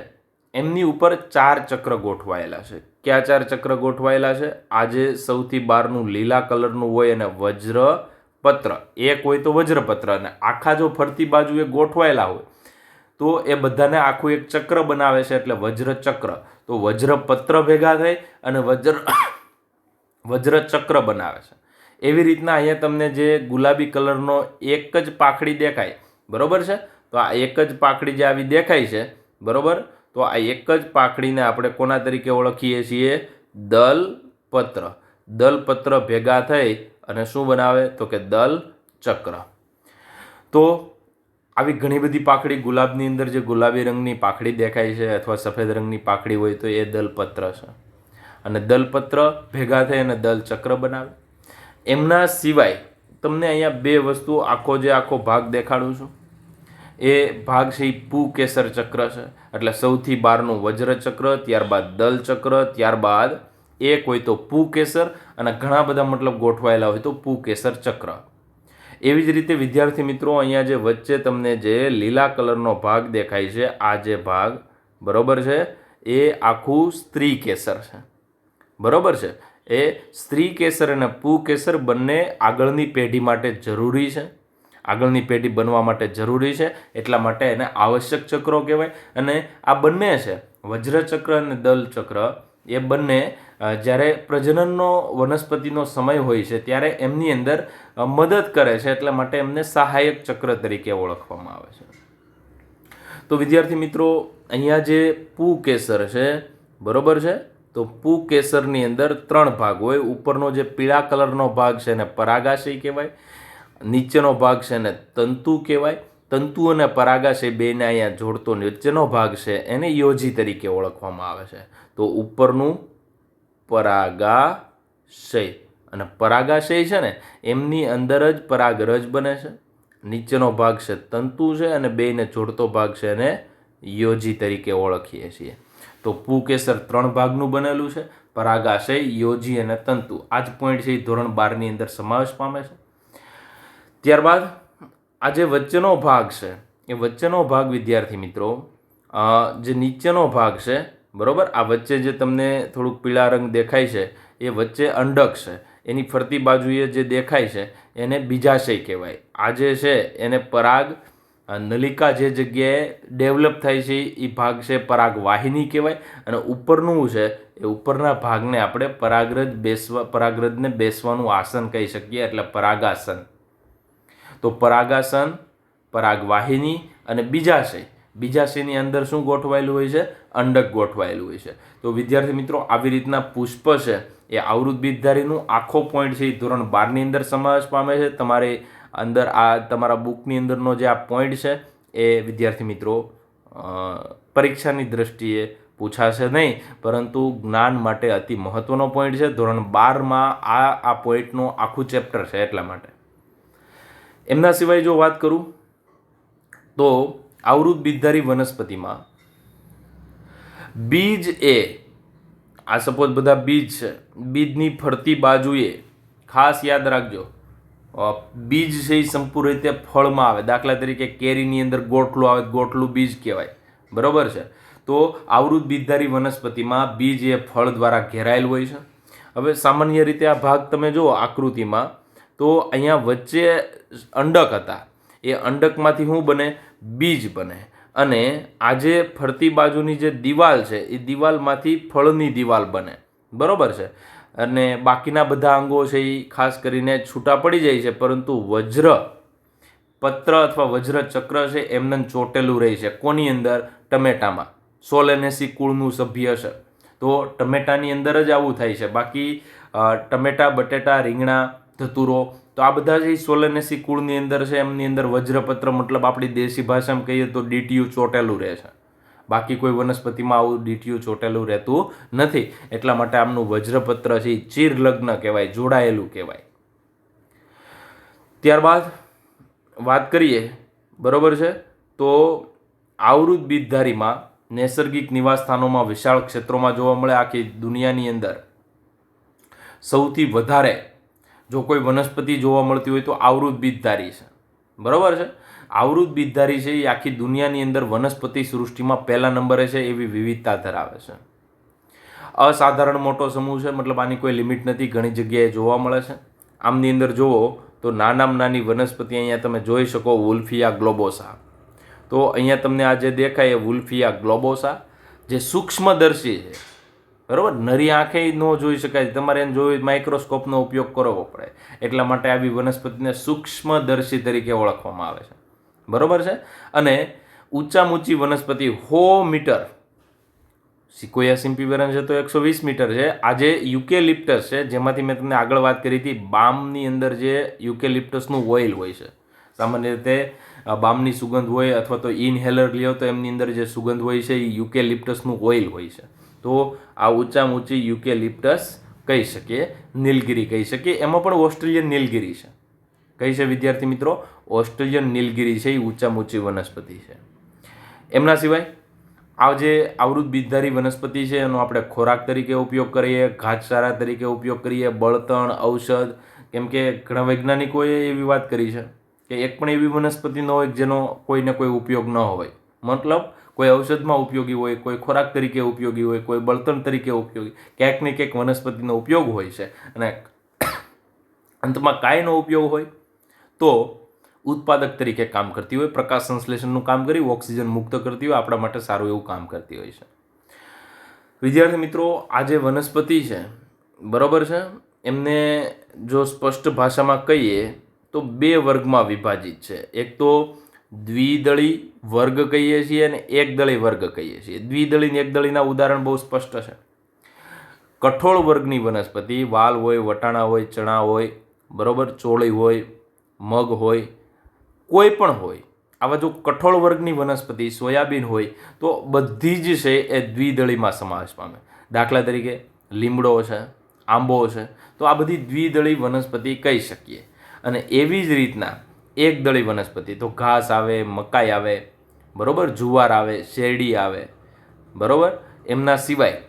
એમની ઉપર 4 ચક્ર ગોઠવાયેલા છે. ક્યાં 4 ચક્ર ગોઠવાયેલા છે? આજે સૌથી બહારનું લીલા કલરનું હોય અને વજ્રપત્ર, એક હોય તો વજ્રપત્ર, અને આખા જો ફરતી બાજુ એ ગોઠવાયેલા હોય તો એ બધાને આખું એક ચક્ર બનાવે છે, એટલે વજ્રચક્ર. તો વજ્રપત્ર ભેગા થઈ અને વજ્રચક્ર બનાવે છે. એવી રીતના અહીંયા તમને જે ગુલાબી કલરનો એક જ પાંખડી દેખાય, બરોબર છે, તો આ એક જ પાંખડી જે આવી દેખાય છે, બરોબર, તો આ એક જ પાંખડીને આપણે કોના તરીકે ઓળખીએ છીએ? દલપત્ર. દલપત્ર ભેગા થઈ અને શું બનાવે? તો કે દલચક્ર. તો આવી ઘણી બધી પાંખડી, ગુલાબની અંદર જે ગુલાબી રંગની પાંખડી દેખાય છે અથવા સફેદ રંગની પાંખડી હોય તો એ દલપત્ર છે. અને દલપત્ર ભેગા થઈ અને દલચક્ર બનાવે. એમના સિવાય તમને અહીંયા 2 વસ્તુ, આખો ભાગ દેખાડું છું. એ ભાગ છે એ પુકેસર ચક્ર છે. એટલે સૌથી બહારનું વજ્રચક્ર, ત્યારબાદ દલચક્ર, ત્યારબાદ એક હોય તો પુકેસર, અને ઘણા બધા મતલબ ગોઠવાયેલા હોય તો પુકેસર ચક્ર. એવી જ રીતે વિદ્યાર્થી મિત્રો, અહીંયા જે વચ્ચે તમને જે લીલા કલરનો ભાગ દેખાય છે, આ જે ભાગ, બરોબર છે, એ આખું સ્ત્રી કેસર છે, બરોબર છે. એ સ્ત્રી કેસર અને પુકેસર બંને આગળની પેઢી માટે જરૂરી છે, આગળની પેઢી બનવા માટે જરૂરી છે, એટલા માટે એને આવશ્યક ચક્રો કહેવાય. અને આ બંને છે, વજ્રચક્ર અને દલચક્ર, એ બંને જ્યારે પ્રજનનનો વનસ્પતિનો સમય હોય છે ત્યારે એમની અંદર મદદ કરે છે, એટલા માટે એમને સહાયક ચક્ર તરીકે ઓળખવામાં આવે છે. તો વિદ્યાર્થી મિત્રો, અહીંયા જે પુકેસર છે, બરોબર છે, તો પુકેસરની અંદર 3 ભાગ હોય. ઉપરનો જે પીળા કલરનો ભાગ છે એને પરાગાશય કહેવાય, નીચેનો ભાગ છે એને તંતુ કહેવાય. તંતુ અને પરાગાશય બેને અહીંયા જોડતો નીચેનો ભાગ છે એને યોજી તરીકે ઓળખવામાં આવે છે. તો ઉપરનું પરાગાશય, અને પરાગાશય છે ને એમની અંદર જ પરાગરજ બને છે. નીચેનો ભાગ છે તંતુ છે, અને બેને જોડતો ભાગ છે એને યોજી તરીકે ઓળખીએ છીએ. તો પુકેસર 3 ભાગનું બનેલું છે: પરાગાશય, યોજી અને તંતુ. આ જ પોઈન્ટ છે એ ધોરણ 12ની અંદર સમાવેશ પામે છે. ત્યારબાદ આ જે વચ્ચેનો ભાગ છે એ વચ્ચેનો ભાગ, વિદ્યાર્થી મિત્રો, જે નીચેનો ભાગ છે, બરાબર, આ વચ્ચે જે તમને થોડુંક પીળા રંગ દેખાય છે એ વચ્ચે અંડક છે, એની ફરતી બાજુએ જે દેખાય છે એને બીજાશય કહેવાય. આ જે છે એને પરાગ નલિકા જે જગ્યાએ ડેવલપ થાય છે એ ભાગ છે પરાગ વાહિની કહેવાય, અને ઉપરનું છે એ ઉપરના ભાગને આપણે પરાગરજને બેસવાનું આસન કહી શકીએ, એટલે પરાગાસન. તો પરાગાસન, પરાગવાહિની અને બીજાશયની અંદર શું ગોઠવાયેલું હોય છે? અંડક ગોઠવાયેલું હોય છે. તો વિદ્યાર્થી મિત્રો, આવી રીતના પુષ્પ છે એ આવૃત બીજધારીનું આખો પોઈન્ટ છે એ ધોરણ 12ની અંદર સમાવેશ પામે છે. તમારે અંદર આ તમારા બુકની અંદરનો જે આ પોઈન્ટ છે એ વિદ્યાર્થી મિત્રો પરીક્ષાની દ્રષ્ટિએ પૂછાશે નહીં, પરંતુ જ્ઞાન માટે અતિ મહત્વનો પોઈન્ટ છે. ધોરણ 12માં આ પોઈન્ટનું આખું ચેપ્ટર છે, એટલા માટે. એમના સિવાય જો વાત કરું તો આવૃત બીજધારી વનસ્પતિમાં બીજ એ, આ સપોઝ બધા બીજ છે, બીજની ફરતી બાજુએ ખાસ યાદ રાખજો, બીજ છે એ સંપૂર્ણ રીતે ફળમાં આવે. દાખલા તરીકે કેરીની અંદર ગોટલું આવે, ગોટલું બીજ કહેવાય, બરોબર છે. તો આવૃત બીજધારી વનસ્પતિમાં બીજ એ ફળ દ્વારા ઘેરાયેલ હોય છે. હવે સામાન્ય રીતે આ ભાગ તમે જુઓ આકૃતિમાં, તો અહીંયા વચ્ચે અંડક હતા, એ અંડકમાંથી શું બને? બીજ બને. અને આ જે ફરતી બાજુની જે દિવાલ છે એ દિવાલમાંથી ફળની દિવાલ બને, બરોબર છે. અને બાકીના બધા અંગો છે એ ખાસ કરીને છૂટા પડી જાય છે, પરંતુ વજ્ર પત્ર અથવા વજ્ર ચક્ર છે એમને ચોટેલું રહે છે. કોની અંદર? ટમેટામાં. સોલેનેસી કુળનું સભ્ય છે, તો ટમેટાની અંદર જ આવું થાય છે. બાકી ટમેટા, બટેટા, રીંગણા, ધતુરો, તો આ બધા જે સોલેનેસી કુળની અંદર છે એમની અંદર વજ્રપત્ર, મતલબ આપણી દેશી ભાષામાં કહીએ તો ડીટીયું ચોટેલું રહે છે. બાકી કોઈ વનસ્પતિમાં આવું ડીટીયું ચોટેલું રહેતું નથી, એટલા માટે આમનું વજ્રપત્ર છે એ ચીરલગ્ન કહેવાય, જોડાયેલું કહેવાય. ત્યારબાદ વાત કરીએ, બરોબર છે, તો આવૃત બીજધારીમાં નૈસર્ગિક નિવાસસ્થાનોમાં વિશાળ ક્ષેત્રોમાં જોવા મળે. આખી દુનિયાની અંદર સૌથી વધારે જો કોઈ વનસ્પતિ જોવા મળતી હોય તો આવૃત બીજધારી છે, બરોબર છે. આવૃત બીજધારી છે એ આખી દુનિયાની અંદર વનસ્પતિ સૃષ્ટિમાં પહેલા નંબરે છે, એવી વિવિધતા ધરાવે છે. અસાધારણ મોટો સમૂહ છે, મતલબ આની કોઈ લિમિટ નથી, ઘણી જગ્યાએ જોવા મળે છે. આમની અંદર જુઓ તો નાનામાં નાની વનસ્પતિ અહીંયા તમે જોઈ શકો, વુલ્ફિયા ગ્લોબોસા. તો અહીંયા તમને આ જે દેખાય એ વુલ્ફિયા ગ્લોબોસા, જે સૂક્ષ્મદર્શી છે, બરાબર. નરી આંખે ન જોઈ શકાય, તમારે એને જોઈ માઇક્રોસ્કોપનો ઉપયોગ કરવો પડે, એટલા માટે આવી વનસ્પતિને સૂક્ષ્મદર્શી તરીકે ઓળખવામાં આવે છે, બરોબર છે. અને ઊંચામાં ઊંચી વનસ્પતિ 100 મીટર, સિકોયા સિમ્પીવેરન છે તો 120 મીટર છે. આજે યુકેલિપ્ટસ છે, જેમાંથી મેં તમને આગળ વાત કરી હતી, બામની અંદર જે યુકેલિપ્ટસનું ઓઇલ હોય છે, સામાન્ય રીતે બામની સુગંધ હોય અથવા તો ઇનહેલર લ્યો તો એમની અંદર જે સુગંધ હોય છે એ યુકેલિપ્ટસનું ઓઇલ હોય છે. તો આ ઊંચામાં ઊંચી યુકેલિપ્ટસ કહી શકીએ, નીલગિરી કહી શકીએ. એમાં પણ ઓસ્ટ્રેલિયન નીલગિરી છે. કઈ છે વિદ્યાર્થી મિત્રો? ઓસ્ટ્રેલિયન નીલગિરી છે, એ ઊંચામાં ઊંચી વનસ્પતિ છે. એમના સિવાય આ જે આવૃત બીજધારી વનસ્પતિ છે એનો આપણે ખોરાક તરીકે ઉપયોગ કરીએ, ઘાસચારા તરીકે ઉપયોગ કરીએ, બળતણ, ઔષધ. કેમ કે ઘણા વૈજ્ઞાનિકોએ એવી વાત કરી છે કે એક પણ એવી વનસ્પતિ ન હોય જેનો કોઈને કોઈ ઉપયોગ ન હોય. મતલબ કોઈ ઔષધમાં ઉપયોગી હોય, કોઈ ખોરાક તરીકે ઉપયોગી હોય, કોઈ બળતણ તરીકે ઉપયોગી, ક્યાંક ને ક્યાંક વનસ્પતિનો ઉપયોગ હોય છે. અને અંતમાં કાયનો ઉપયોગ હોય તો ઉત્પાદક તરીકે કામ કરતી હોય, પ્રકાશ સંશ્લેષણનું કામ કરી ઓક્સિજન મુક્ત કરતી હોય, આપણા માટે સારું એવું કામ કરતી હોય છે. વિદ્યાર્થી મિત્રો, આ જે વનસ્પતિ છે, બરોબર છે, એમને જો સ્પષ્ટ ભાષામાં કહીએ તો 2 વર્ગમાં વિભાજિત છે. એક તો દ્વિદળી વર્ગ કહીએ છીએ અને એકદળી વર્ગ કહીએ છીએ. દ્વિદળી અને એકદળીના ઉદાહરણ બહુ સ્પષ્ટ છે. કઠોળ વર્ગની વનસ્પતિ, વાલ હોય, વટાણા હોય, ચણા હોય, બરોબર, ચોળી હોય, મગ હોય, કોઈ પણ હોય, આવા જો કઠોળ વર્ગની વનસ્પતિ, સોયાબીન હોય, તો બધી જ છે એ દ્વિદળીમાં સમાવેશ પામે. દાખલા તરીકે લીમડો છે, આંબો છે, તો આ બધી દ્વિદળી વનસ્પતિ કહી શકીએ. અને એવી જ રીતના એકદળી વનસ્પતિ તો ઘાસ આવે, મકાઈ આવે, બરોબર, જુવાર આવે, શેરડી આવે, બરોબર. એમના સિવાય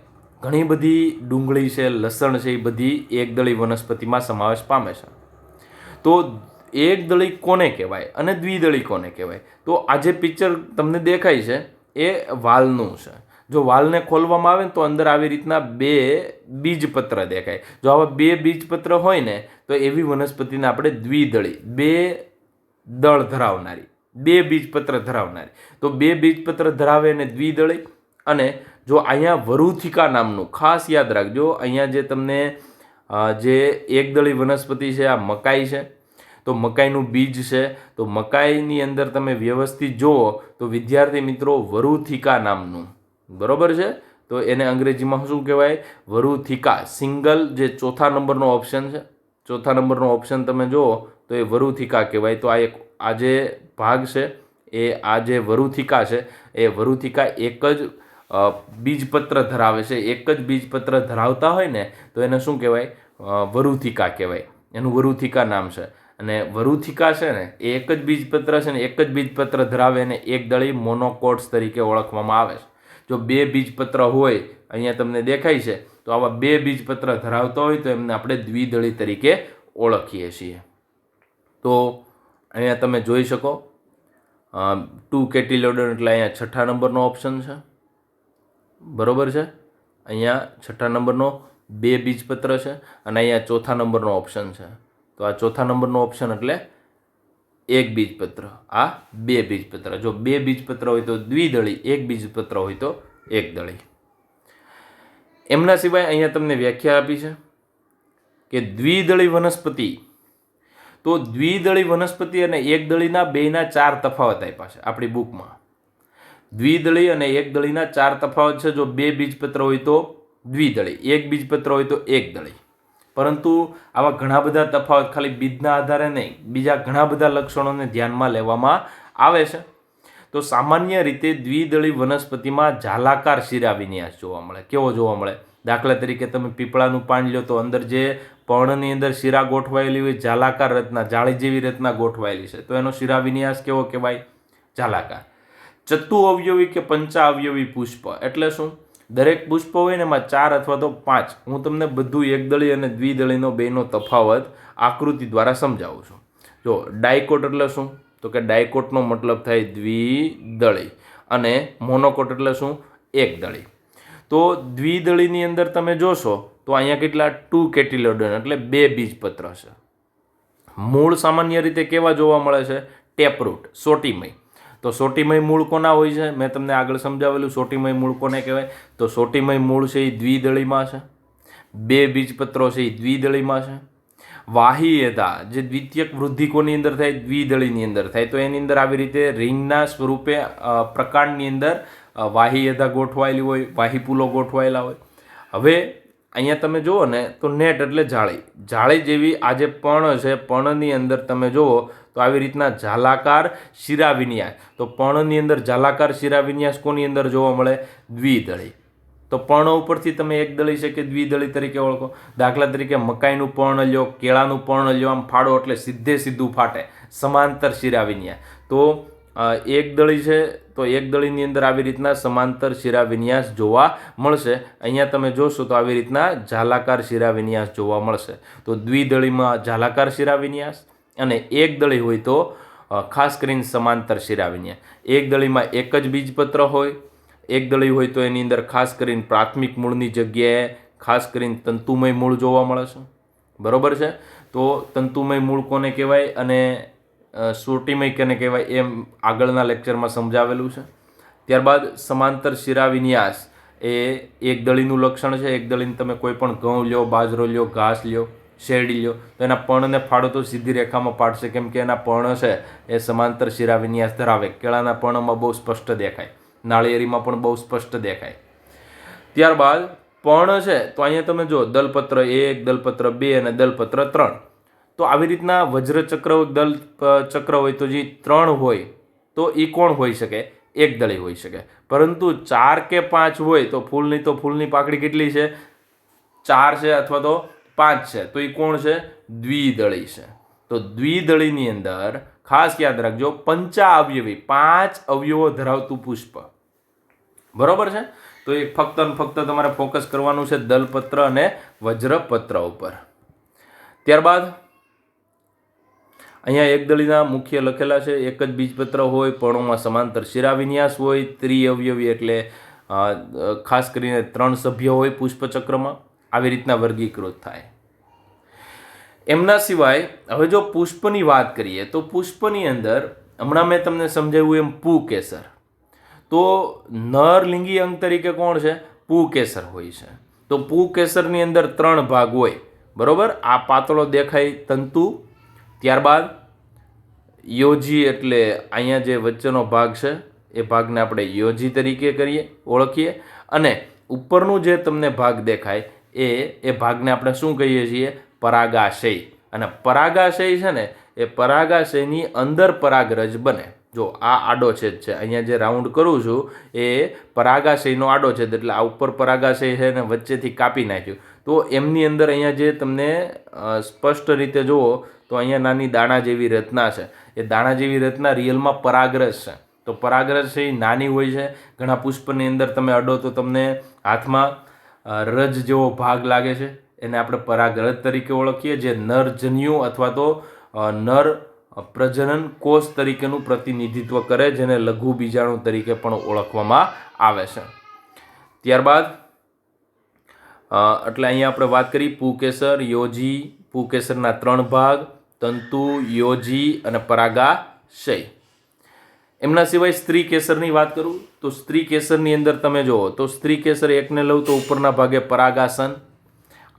ઘણી બધી ડુંગળી છે, લસણ છે, એ બધી એકદળી વનસ્પતિમાં સમાવેશ પામે છે. તો એકદળી કોને કહેવાય અને દ્વિદળી કોને કહેવાય? તો આ જે પિક્ચર તમને દેખાય છે એ વાલનું છે. જો વાલને ખોલવામાં આવે ને તો અંદર આવી રીતના 2 બીજપત્ર દેખાય. જો આવા 2 બીજપત્ર હોય ને તો એવી વનસ્પતિને આપણે દ્વિદળી, 2 દળ ધરાવનારી, 2 બીજપત્ર ધરાવનારી. તો 2 બીજપત્ર ધરાવે એને દ્વિદળી. અને જો અહીંયા વરુથિકા નામનું ખાસ યાદ રાખજો, અહીંયા જે તમને જે એકદળી વનસ્પતિ છે આ મકાઈ છે. તો મકાઈનું બીજ છે. તો મકાઈની અંદર તમે વ્યવસ્થિત જુઓ તો વિદ્યાર્થી મિત્રો વરુથિકા નામનું, બરોબર છે. તો એને અંગ્રેજીમાં શું કહેવાય? વરુથિકા. સિંગલ જે ચોથા નંબરનો ઓપ્શન છે, ચોથા નંબરનો ઓપ્શન તમે જુઓ તો એ વરુથિકા કહેવાય. તો આ જે ભાગ છે એ આ જે વરુથિકા છે એ વરુથિકા એક જ બીજપત્ર ધરાવે છે. એક જ બીજપત્ર ધરાવતા હોય ને તો એને શું કહેવાય? વરુથિકા કહેવાય. એનું વરુથિકા નામ છે. અને વરુથિકા છે ને એ એક જ બીજપત્ર છે ને એક જ બીજપત્ર ધરાવે અને એકદળી મોનોકોટ્સ તરીકે ઓળખવામાં આવે છે. જો 2 બીજપત્ર હોય, અહીંયા તમને દેખાય છે, તો આવા 2 બીજપત્ર ધરાવતા હોય તો એમને આપણે દ્વિદળી તરીકે ઓળખીએ છીએ. તો અહીંયા તમે જોઈ શકો 2 કેટિલોડન એટલે અહીંયા છઠ્ઠા નંબરનો ઓપ્શન છે, બરોબર છે. અહીંયા છઠ્ઠા નંબરનો 2 બીજપત્ર છે અને અહીંયા ચોથા નંબરનો ઓપ્શન છે. તો આ ચોથા નંબરનો ઓપ્શન એટલે 1 બીજપત્ર, આ 2 બીજપત્ર. જો 2 બીજપત્ર હોય તો દ્વિદળી, 1 બીજપત્ર હોય તો એકદળી. એમના સિવાય અહીંયા તમને વ્યાખ્યા આપી છે કે દ્વિદળી વનસ્પતિ. તો દ્વિદળી વનસ્પતિ અને એકદળીના બેયના 4 તફાવત આપ્યા છે આપણી બુકમાં. દ્વિદળી અને એકદળીના 4 તફાવત છે. જો 2 બીજપત્ર હોય તો દ્વિદળી, 1 બીજપત્ર હોય તો એકદળી. પરંતુ આવા ઘણા બધા તફાવત ખાલી બીજના આધારે નહીં, બીજા ઘણા બધા લક્ષણોને ધ્યાનમાં લેવામાં આવે છે. તો સામાન્ય રીતે દ્વિદળી વનસ્પતિમાં ઝાલાકાર શિરાવિન્યાસ જોવા મળે. કેવો જોવા મળે? દાખલા તરીકે તમે પીપળાનું પાન લો તો અંદર જે પર્ણની અંદર શિરા ગોઠવાયેલી હોય, ઝાલાકાર રચના, જાળી જેવી રચના ગોઠવાયેલી છે, તો એનો શિરાવિન્યાસ કેવો કહેવાય? ઝાલાકાર. ચતુઅવયવી કે પંચાઅવયવી પુષ્પ એટલે શું? દરેક પુષ્પ હોય ને એમાં 4 અથવા તો 5, હું તમને બધું એકદળી અને દ્વિદળીનો બેનો તફાવત આકૃતિ દ્વારા સમજાવું છું. જો ડાયકોટ એટલે શું? તો કે ડાયકોટનો મતલબ થાય દ્વિદળી અને મોનોકોટ એટલે શું? એકદળી. તો દ્વિદળીની અંદર તમે જોશો તો અહીંયા કેટલા? 2 કેટિલોડન એટલે 2 બીજપત્ર છે. મૂળ સામાન્ય રીતે કેવા જોવા મળે છે? ટેપરૂટ, સોટીમય. તો સોટીમય મૂળ કોના હોય છે? મેં તમને આગળ સમજાવેલું સોટીમય મૂળ કોને કહેવાય. તો સોટીમય મૂળ છે એ દ્વિદળીમાં છે. 2 બીજપત્રો છે એ દ્વિદળીમાં છે. વાહીયતા જે દ્વિતીયક વૃદ્ધિ કોની અંદર થાય? દ્વિદળીની અંદર થાય. તો એની અંદર આવી રીતે રિંગના સ્વરૂપે પ્રકાંડની અંદર વાહીયતા ગોઠવાયેલી હોય, વાહીપુલો ગોઠવાયેલા હોય. હવે અહીંયા તમે જુઓ ને તો નેટ એટલે જાળી, જાળી જેવી આ જે પર્ણ છે, પર્ણની અંદર તમે જુઓ તો આવી રીતના ઝાલાકાર શિરાવિન્યાસ. તો પર્ણની અંદર ઝાલાકાર શિરાવિન્યાસ કોની અંદર જોવા મળે? દ્વિદળી. તો પર્ણ ઉપરથી તમે એકદળી છે કે દ્વિદળી તરીકે ઓળખો. દાખલા તરીકે મકાઈનું પર્ણ લ્યો, કેળાનું પર્ણ લ્યો, આમ ફાડો એટલે સીધું ફાટે, સમાંતર શિરાવિન્યાસ. તો એકદળી છે તો એકદળીની અંદર આવી રીતના સમાંતર શિરાવિન્યાસ જોવા મળશે. અહીંયા તમે જોશો તો આવી રીતના ઝાલાકાર શિરાવિન્યાસ જોવા મળશે. તો દ્વિદળીમાં ઝાલાકાર શિરાવિન્યાસ અને એકદળી હોય તો ખાસ કરીને સમાંતર શિરાવિન્યાસ. એકદળીમાં એક જ બીજપત્ર હોય, એકદળી હોય તો એની અંદર ખાસ કરીને પ્રાથમિક મૂળની જગ્યાએ ખાસ કરીને તંતુમય મૂળ જોવા મળે છે, બરોબર છે. તો તંતુમય મૂળ કોને કહેવાય અને સોટીમય કોને કહેવાય એમ આગળના લેક્ચરમાં સમજાવેલું છે. ત્યારબાદ સમાંતર શિરાવિન્યાસ એ એકદળીનું લક્ષણ છે. એકદળીને તમે કોઈ પણ ઘઉં લ્યો, બાજરો લ્યો, ઘાસ લ્યો, શેરડી લ્યો તો એના પર્ણને ફાડો તો સીધી રેખામાં પાડશે, કેમ કે એના પર્ણ છે એ સમાંતર શિરાવિન્યાસ ધરાવે. કેળાના પર્ણમાં બહુ સ્પષ્ટ દેખાય, નાળિયેરીમાં પણ બહુ સ્પષ્ટ દેખાય. ત્યારબાદ પર્ણ છે તો અહીંયા તમે જો દલપત્ર 1, દલપત્ર 2 અને દલપત્ર 3. તો આવી રીતના વજ્રચક્ર દલ ચક્ર હોય તો જે 3 હોય તો એ કોણ હોઈ શકે? એકદળી હોઈ શકે. પરંતુ 4 કે 5 હોય તો ફૂલની પાકડી કેટલી છે? 4 છે અથવા તો 5 છે. તો એ કોણ છે? દ્વિદળી છે. તો દ્વિદળીની અંદર ખાસ યાદ રાખજો પંચાઅવયવી, 5 અવયવો ધરાવતું પુષ્પ, બરોબર છે. તો એ ફક્ત તમારે ફોકસ કરવાનું છે દલપત્ર અને વજ્રપત્ર ઉપર. ત્યારબાદ અહીંયા એકદળીના મુખ્ય લખેલા છે. એક જ બીજપત્ર હોય, પર્ણોમાં સમાંતર શિરાવિન્યાસ હોય, ત્રિઅવયવી એટલે ખાસ કરીને 3 સભ્ય હોય પુષ્પચક્રમાં, આવી રીતના વર્ગીકૃત થાય. એમના સિવાય હવે જો પુષ્પની વાત કરીએ તો પુષ્પની અંદર હમણાં મેં તમને સમજાવ્યું એમ પુકેસર, તો નરલિંગી અંગ તરીકે કોણ છે? પુકેસર હોય છે. તો પુકેસરની અંદર 3 ભાગ હોય, બરોબર. આ પાતળો દેખાય તંતુ, ત્યારબાદ યોજી એટલે અહીંયા જે વચ્ચેનો ભાગ છે એ ભાગને આપણે યોજી તરીકે ઓળખીએ, અને ઉપરનું જે તમને ભાગ દેખાય એ ભાગને આપણે શું કહીએ છીએ? પરાગાશય. અને પરાગાશય છે ને એ પરાગાશયની અંદર પરાગરજ બને. જો આ આડો છેદ છે, અહીંયા જે રાઉન્ડ કરું છું એ પરાગાશયનો આડો છેદ, એટલે આ ઉપર પરાગાશય છે ને વચ્ચેથી કાપી નાખ્યું. તો એમની અંદર અહીંયા જે તમને સ્પષ્ટ રીતે જુઓ તો અહીંયા નાની દાણા જેવી રચના છે. એ દાણા જેવી રચના રિયલમાં પરાગરજ છે. તો પરાગરજ છે એ નાની હોય છે. ઘણા પુષ્પની અંદર તમે અડો તો તમને હાથમાં રજ જેવો ભાગ લાગે છે, એને આપણે પરાગરજ તરીકે ઓળખીએ, જે નરજન્યુ અથવા તો નર પ્રજનન કોષ તરીકેનું પ્રતિનિધિત્વ કરે, જેને લઘુ બીજાણુ તરીકે પણ ઓળખવામાં આવે છે. ત્યારબાદ એટલે અહીંયા આપણે વાત કરી પુકેસર, યોજી. પુકેસરના 3 ભાગ: તંતુ, યોજી અને પરાગાશય. એમના સિવાય સ્ત્રી કેસરની વાત કરું તો સ્ત્રી કેસરની અંદર તમે જુઓ તો સ્ત્રી કેસર એકને લઉં તો ઉપરના ભાગે પરાગાસન,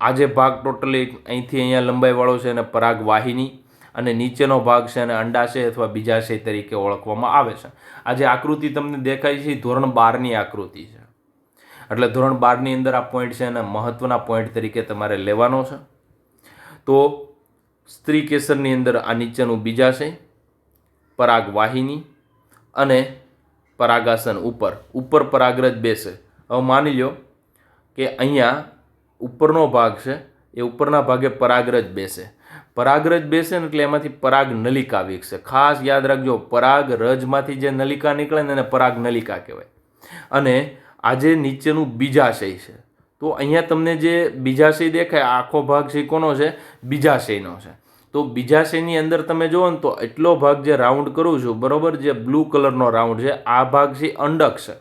આ જે ભાગ ટોટલી અહીંથી અહીંયા લંબાઈવાળો છે એને પરાગવાહિની, અને નીચેનો ભાગ છે એને અંડાશય અથવા બીજાશય તરીકે ઓળખવામાં આવે છે. આ જે આકૃતિ તમને દેખાય છે એ ધોરણ 12ની આકૃતિ છે, એટલે ધોરણ 12ની અંદર આ પોઈન્ટ છે એને મહત્વના પોઈન્ટ તરીકે તમારે લેવાનો છે. તો સ્ત્રી કેસરની અંદર આ નીચેનું બીજાશય, પરાગવાહિની અને પરાગાસન ઉપર પરાગરજ બેસે. હવે માની લો કે અહીંયા ઉપરનો ભાગ છે એ ઉપરના ભાગે પરાગરજ બેસે. પરાગરજ બેસે ને એટલે એમાંથી પરાગ નલિકા વિકસે. ખાસ યાદ રાખજો, પરાગરજમાંથી જે નલિકા નીકળે ને એને પરાગ નલિકા કહેવાય. અને આ જે નીચેનું બીજાશય છે, તો અહીંયા તમને જે બીજાશય દેખાય આખો ભાગ છે કોનો છે? બીજાશયનો છે. તો બીજાશયની અંદર તમે જુઓ ને તો એટલો ભાગ જે રાઉન્ડ કરું છું, બરોબર, જે બ્લુ કલરનો રાઉન્ડ છે, આ ભાગ છે અંડક છે.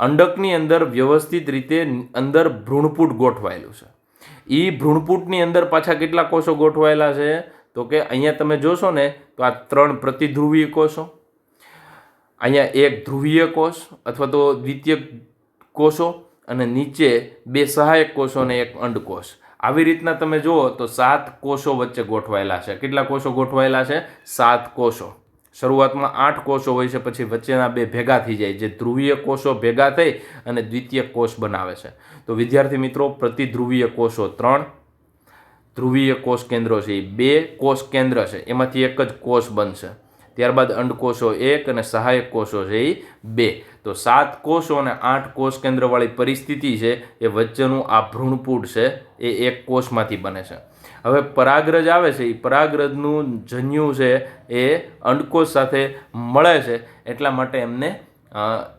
અંડકની અંદર વ્યવસ્થિત રીતે અંદર ભ્રૂણપૂટ ગોઠવાયેલું છે. એ ભ્રૂણપૂટની અંદર પાછા કેટલા કોષો ગોઠવાયેલા છે? તો કે અહીંયા તમે જોશો ને તો આ 3 પ્રતિધ્રુવીય કોષો, અહીંયા 1 ધ્રુવીય કોષ અથવા તો દ્વિતીય કોષો, અને નીચે 2 સહાયક કોષો અને 1 અંડકોષ. આવી રીતના તમે જુઓ તો 7 કોષો વચ્ચે ગોઠવાયેલા છે. કેટલા કોષો ગોઠવાયેલા છે? 7 કોષો. શરૂઆતમાં 8 કોષો હોય છે, પછી વચ્ચેના 2 ભેગા થઈ જાય, જે ધ્રુવીય કોષો ભેગા થઈ અને દ્વિતીય કોષ બનાવે છે. તો વિદ્યાર્થી મિત્રો, પ્રતિધ્રુવીય કોષો 3, ધ્રુવીય કોષ કેન્દ્રો છે એ 2 કોષ કેન્દ્ર છે, એમાંથી એક જ કોષ બનશે. ત્યારબાદ અંડકોષો 1 અને સહાયક કોષો છે એ 2. તો 7 કોષો અને 8 કોષ કેન્દ્રવાળી પરિસ્થિતિ છે એ વચ્ચેનું આ ભ્રૂણપૂટ છે એ એક કોષમાંથી બને છે. હવે પરાગરજ આવે છે, એ પરાગરજનું જન્યુ છે એ અંડકોષ સાથે મળે છે, એટલા માટે એમને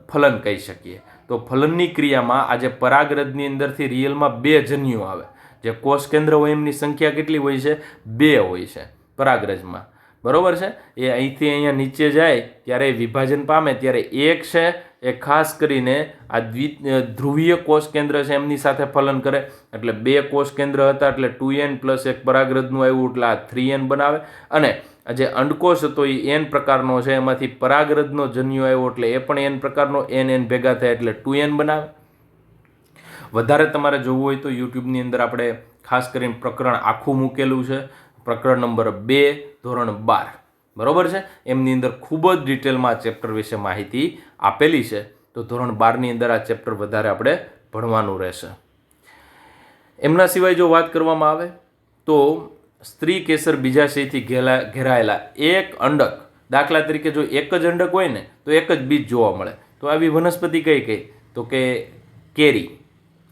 ફલન કહી શકીએ. તો ફલનની ક્રિયામાં આજે પરાગરજની અંદરથી રિયલમાં 2 જન્યુ આવે. જે કોષ કેન્દ્ર હોય એમની સંખ્યા કેટલી હોય છે? 2 હોય છે પરાગરજમાં, બરોબર છે. એ અહીંથી અહીંયા નીચે જાય ત્યારે વિભાજન પામે ત્યારે એક છે એ ખાસ કરીને આ ધ્રુવીય કોષ કેન્દ્ર છે એમની સાથે ફલન કરે, એટલે 2 કોષ કેન્દ્ર હતા એટલે 2n પ્લસ 1 પરાગરજનું આવ્યું એટલે આ 3n બનાવે. અને જે અંડકોષ હતો એ n પ્રકારનો છે, એમાંથી પરાગરજનો જન્યુ આવ્યો એટલે એ પણ n પ્રકારનો, n ભેગા થાય એટલે 2n બનાવે. વધારે તમારે જોવું હોય તો યુટ્યુબની અંદર આપણે ખાસ કરીને પ્રકરણ આખું મૂકેલું છે, પ્રકરણ નંબર 2 ધોરણ 12, બરોબર છે. એમની અંદર ખૂબ જ ડિટેલમાં આ ચેપ્ટર વિશે માહિતી આપેલી છે. તો ધોરણ 12ની અંદર આ ચેપ્ટર વધારે આપણે ભણવાનું રહેશે. એમના સિવાય જો વાત કરવામાં આવે તો સ્ત્રી કેસર બીજાશયથી ઘેરાયેલા એક અંડક, દાખલા તરીકે જો એક જ અંડક હોય ને તો એક જ બીજ જોવા મળે. તો આવી વનસ્પતિ કઈ? તો કે કેરી,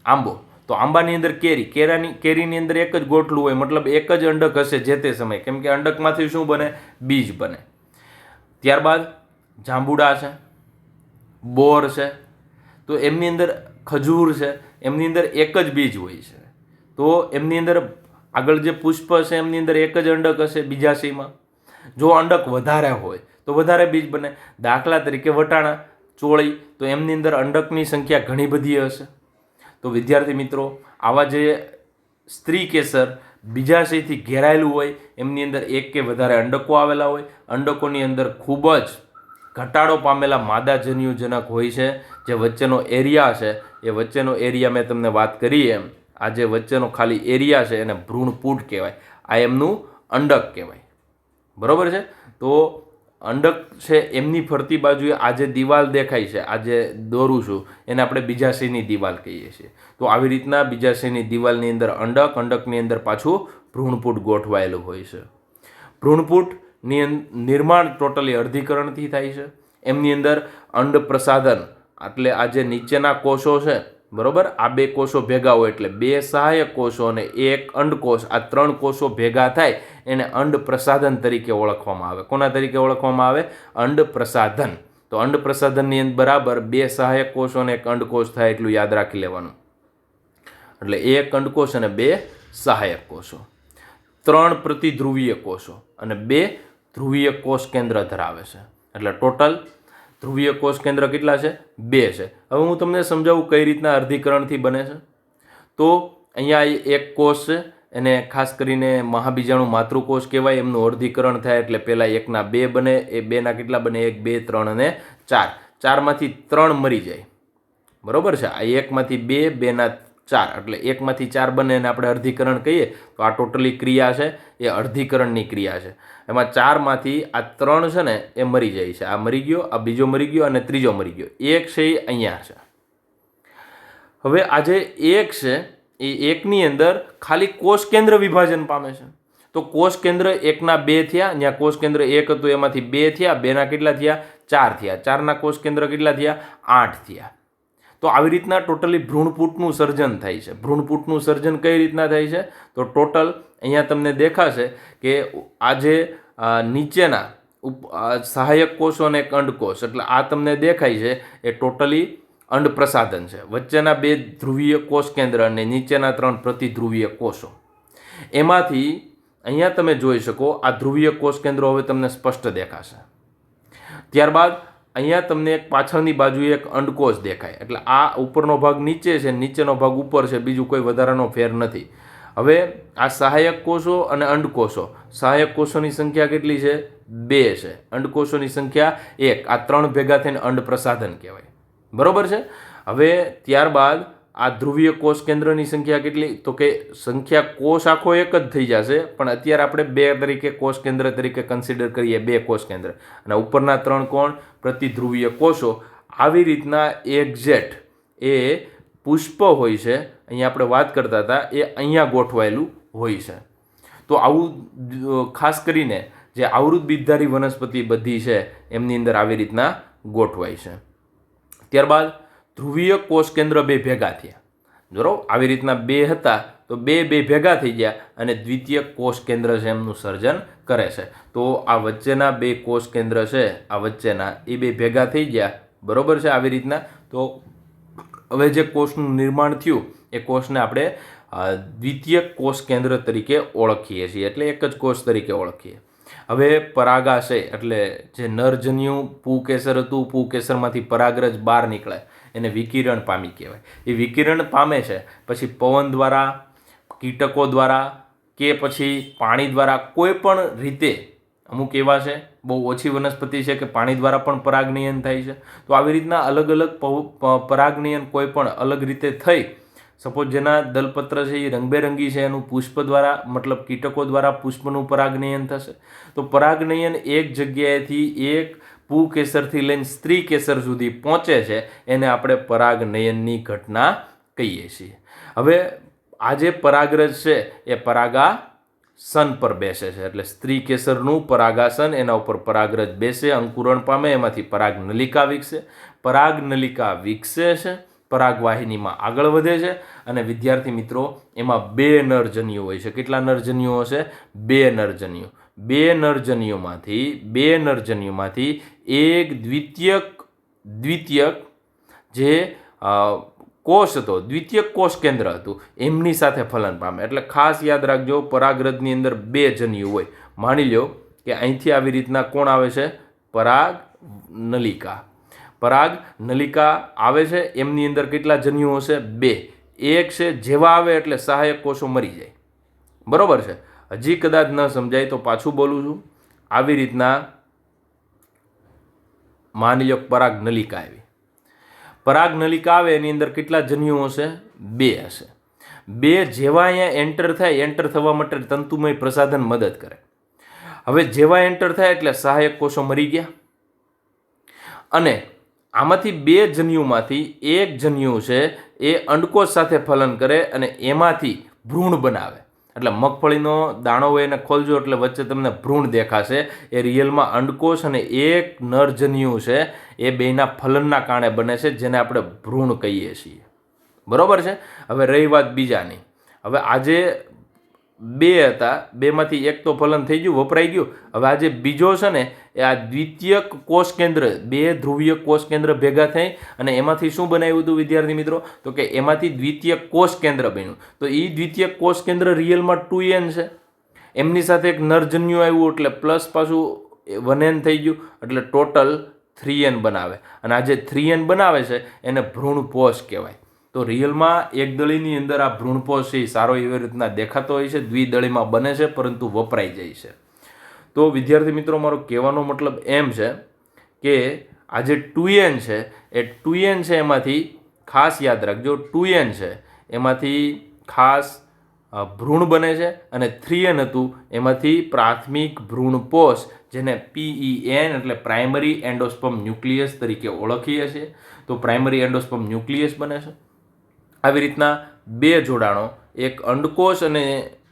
આંબો. તો આંબાની અંદર કેરીની અંદર એક જ ગોટલું હોય, મતલબ એક જ અંડક હશે જે તે સમયે, કેમ કે અંડકમાંથી શું બને? બીજ બને. ત્યારબાદ જાંબુડા છે, બોર છે, તો એમની અંદર ખજૂર છે, એમની અંદર એક જ બીજ હોય છે. તો એમની અંદર આગળ જે પુષ્પ છે એમની અંદર એક જ અંડક હશે બીજાશયમાં. જો અંડક વધારે હોય તો વધારે બીજ બને. દાખલા તરીકે વટાણા, ચોળી, તો એમની અંદર અંડકની સંખ્યા ઘણી બધી હશે. તો વિદ્યાર્થી મિત્રો, આવા જે સ્ત્રી કેસર બીજાશયથી ઘેરાયેલું હોય, એમની અંદર એક કે વધારે અંડકો આવેલા હોય, અંડકોની અંદર ખૂબ જ ઘટાડો પામેલા માદા જન્યુજનક હોય છે. જે વચ્ચેનો એરિયા છે, એ વચ્ચેનો એરિયા મેં તમને વાત કરી એમ, આ જે વચ્ચેનો ખાલી એરિયા છે એને ભ્રૂણપૂટ કહેવાય. આ એમનું અંડક કહેવાય. બરોબર છે. તો અંડક છે એમની ફરતી બાજુએ આ જે દિવાલ દેખાય છે, આ જે દોરું છું, એને આપણે બીજાશયની દિવાલ કહીએ છીએ. તો આવી રીતના બીજાશયની દિવાલની અંદર અંડક, અંડકની અંદર પાછું ભ્રૂણપૂટ ગોઠવાયેલું હોય છે. ભ્રૂણપૂટની નિર્માણ ટોટલી અર્ધીકરણથી થાય છે. એમની અંદર અંડ પ્રસાધન, એટલે આ જે નીચેના કોષો છે, બરોબર, આ બે કોષો ભેગા હોય એટલે બે સહાયક કોષો અને એક અંડકોષ, આ ત્રણ કોષો ભેગા થાય એને અંડ પ્રસાધન તરીકે ઓળખવામાં આવે. કોના તરીકે ઓળખવામાં આવે? અંડ પ્રસાધન. તો અંડ પ્રસાધનની અંદર બરાબર બે સહાયક કોષો અને એક અંડકોષ થાય એટલું યાદ રાખી લેવાનું. એટલે એક અંડકોષ અને બે સહાયક કોષો, ત્રણ પ્રતિધ્રુવીય કોષો અને બે ધ્રુવીય કોષ કેન્દ્ર ધરાવે છે. એટલે ટોટલ ધ્રુવીય કોષ કેન્દ્ર કેટલા છે? બે છે. હવે હું તમને સમજાવું કઈ રીતના અર્ધીકરણથી બને છે. તો અહીંયા એક કોષ છે, એને ખાસ કરીને મહાબીજાણુ માતૃકોષ કહેવાય. એમનું અર્ધીકરણ થાય એટલે પહેલાં એકના બે બને, એ બેના કેટલા બને? 1, 2, 3 અને 4. 4માંથી 3 મરી જાય. બરોબર છે. આ એકમાંથી 2, 2ના 4, એટલે એકમાંથી 4 બને અને આપણે અર્ધીકરણ કહીએ. તો આ ટોટલી ક્રિયા છે એ અર્ધીકરણની ક્રિયા છે. એમાં 4માંથી આ 3 છે ને એ મરી જાય છે. આ મરી ગયો, આ બીજો મરી ગયો અને ત્રીજો મરી ગયો. એક છે એ અહીંયા છે. હવે આ જે એક છે એ એકની અંદર ખાલી કોષ કેન્દ્ર વિભાજન પામે છે. તો કોષ કેન્દ્ર એકના 2 થયા, ત્યાં કોષ કેન્દ્ર એક હતું એમાંથી 2 થયા, બેના કેટલા થયા? 4 થયા. 4ના કોષ કેન્દ્ર કેટલા થયા? 8 થયા. તો આવી રીતના ટોટલી ભ્રૂણપૂટનું સર્જન થાય છે. ભ્રૂણપૂટનું સર્જન કઈ રીતના થાય છે? તો ટોટલ અહીંયા તમને દેખાશે કે આ જે નીચેના સહાયક કોષો અને એક અંડકોષ, એટલે આ તમને દેખાય છે એ ટોટલી અંડ પ્રસાધન છે. વચ્ચેના 2 ધ્રુવીય કોષ કેન્દ્ર અને નીચેના 3 પ્રતિધ્રુવીય કોષો. એમાંથી અહીંયા તમે જોઈ શકો આ ધ્રુવીય કોષ કેન્દ્રો હવે તમને સ્પષ્ટ દેખાશે. ત્યારબાદ અહીંયા તમને એક પાછળની બાજુએ એક અંડકોષ દેખાય. એટલે આ ઉપરનો ભાગ નીચે છે, નીચેનો ભાગ ઉપર છે, બીજું કોઈ વધારાનો ફેર નથી. હવે આ સહાયક કોષો અને અંડકોષો, સહાયક કોષોની સંખ્યા કેટલી છે? 2 છે. અંડકોષોની સંખ્યા 1. આ 3 ભેગા થઈને અંડ પ્રસાધન કહેવાય. બરોબર છે. હવે ત્યારબાદ આ ધ્રુવીય કોષ કેન્દ્રની સંખ્યા કેટલી? તો કે સંખ્યા કોષ આખો એક જ થઈ જશે, પણ અત્યારે આપણે 2 તરીકે કોષ કેન્દ્ર તરીકે કન્સિડર કરીએ. 2 કોષ કેન્દ્ર અને ઉપરના 3 કોણ? પ્રતિધ્રુવીય કોષો. આવી રીતના એક્ઝેક્ટ એ પુષ્પ હોય છે, અહીંયા આપણે વાત કરતા હતા, એ અહીંયા ગોઠવાયેલું હોય છે. તો આવું ખાસ કરીને જે આવૃત બીજધારી વનસ્પતિ બધી છે એમની અંદર આવી રીતના ગોઠવાય છે. ત્યારબાદ ધ્રુવીય કોષ કેન્દ્ર 2 ભેગા થયા. બરાબર, આવી રીતના 2 હતા તો 2 ભેગા થઈ ગયા અને દ્વિતીય કોષ કેન્દ્ર છે એમનું સર્જન કરે છે. તો આ વચ્ચેના 2 કોષ કેન્દ્ર છે, આ વચ્ચેના એ 2 ભેગા થઈ ગયા. બરોબર છે. આવી રીતના તો હવે જે કોષનું નિર્માણ થયું એ કોષને આપણે દ્વિતીય કોષ કેન્દ્ર તરીકે ઓળખીએ છીએ, એટલે એક જ કોષ તરીકે ઓળખીએ. હવે પરાગાશય એટલે જે નરજન્યુ પુકેસર હતું, પુકેસરમાંથી પરાગરજ બહાર નીકળે એને વિકિરણ પામી કહેવાય. એ વિકિરણ પામે છે પછી પવન દ્વારા, કીટકો દ્વારા કે પછી પાણી દ્વારા, કોઈ પણ રીતે. અમુક એવા છે, બહુ ઓછી વનસ્પતિ છે કે પાણી દ્વારા પણ પરાગનયન થાય છે. તો આવી રીતના અલગ અલગ પરાગનયન કોઈ પણ અલગ રીતે થઈ, સપોઝ જેના દલપત્ર છે એ રંગબેરંગી છે, એનું પુષ્પ દ્વારા મતલબ કીટકો દ્વારા પુષ્પનું પરાગનયન થશે. તો પરાગનયન એક જગ્યાએથી એક પુકેસરથી લઈને સ્ત્રી કેસર સુધી પહોંચે છે, એને આપણે પરાગનયનની ઘટના કહીએ છીએ. હવે આ જે પરાગરજ છે એ પરાગાસન પર બેસે છે, એટલે સ્ત્રી કેસરનું પરાગાસન, એના ઉપર પરાગરજ બેસે, અંકુરણ પામે, એમાંથી પરાગનલિકા વિકસે. પરાગનલિકા વિકસે છે, પરાગવાહિનીમાં આગળ વધે છે અને વિદ્યાર્થી મિત્રો એમાં 2 નરજન્યુ હોય છે. કેટલા નરજન્યુઓ છે? 2 નરજન્યુ. 2 નરજન્યુમાંથી એક દ્વિતીયક જે કોષ હતો, દ્વિતીયક કોષ કેન્દ્ર હતું, એમની સાથે ફલન પામે. એટલે ખાસ યાદ રાખજો, પરાગરજની અંદર 2 જન્યુ હોય. માની લો કે અહીંથી આવી રીતના કોણ આવે છે? પરાગ નલિકા. પરાગ નલિકા આવે છે એમની અંદર કેટલા જન્યુઓ હશે? 2. એક છે જેવા આવે એટલે સહાયક કોષો મરી જાય. બરોબર છે? હજી કદાચ ન સમજાય તો પાછું બોલું છું. આવી રીતના માની લો પરાગ નલિકા આવી. પરાગ નલિકા આવે એની અંદર કેટલા જન્યુઓ હશે? 2 હશે. 2 જેવા અહીંયા એન્ટર થાય, એન્ટર થવા માટે તંતુમય પ્રસાધન મદદ કરે. હવે જેવા એન્ટર થાય એટલે સહાયક કોષો મરી ગયા, અને આમાંથી 2 જન્યુમાંથી એક જન્યુ છે એ અંડકોષ સાથે ફલન કરે અને એમાંથી ભ્રૂણ બનાવે. એટલે મગફળીનો દાણો હોય એને ખોલજો એટલે વચ્ચે તમને ભ્રૂણ દેખાશે. એ રિયલમાં અંડકોષ અને એક નરજન્યુ છે એ બેના ફલનના કારણે બને છે, જેને આપણે ભ્રૂણ કહીએ છીએ. બરોબર છે? હવે રહી વાત બીજાની. હવે આજે 2 હતા, 2માંથી એક તો ફલન થઈ ગયું, વપરાઈ ગયું. હવે આજે બીજો છે ને એ આ દ્વિતીયક કોષ કેન્દ્ર, 2 ધ્રુવીય કોષ કેન્દ્ર ભેગા થઈ અને એમાંથી શું બનાવ્યું હતું વિદ્યાર્થી મિત્રો? તો કે એમાંથી દ્વિતીયક કોષ કેન્દ્ર બન્યું. તો એ દ્વિતીયક કોષ કેન્દ્ર રિયલમાં 2n છે. એમની સાથે એક નરજન્યુ આવ્યું એટલે પ્લસ પાછું 1n થઈ ગયું, એટલે ટોટલ 3n બનાવે. અને આ જે 3n બનાવે છે એને ભ્રૂણપોષ કહેવાય. તો રિયલમાં એકદળીની અંદર આ ભ્રૂણપોષ છે સારો એવી રીતના દેખાતો હોય છે, દ્વિદળીમાં બને છે પરંતુ વપરાઈ જાય છે. તો વિદ્યાર્થી મિત્રો, મારો કહેવાનો મતલબ એમ છે કે આ જે 2n છે એ 2n છે એમાંથી ખાસ યાદ રાખજો, 2n છે એમાંથી ખાસ ભ્રૂણ બને છે, અને 3n હતું એમાંથી પ્રાથમિક ભ્રૂણપોષ, જેને PEN એટલે પ્રાઇમરી એન્ડોસ્પર્મ ન્યુક્લિયસ તરીકે ઓળખીએ છીએ. તો પ્રાઇમરી એન્ડોસ્પર્મ ન્યુક્લિયસ બને છે. આવી રીતના 2 જોડાણો, એક અંડકોષ અને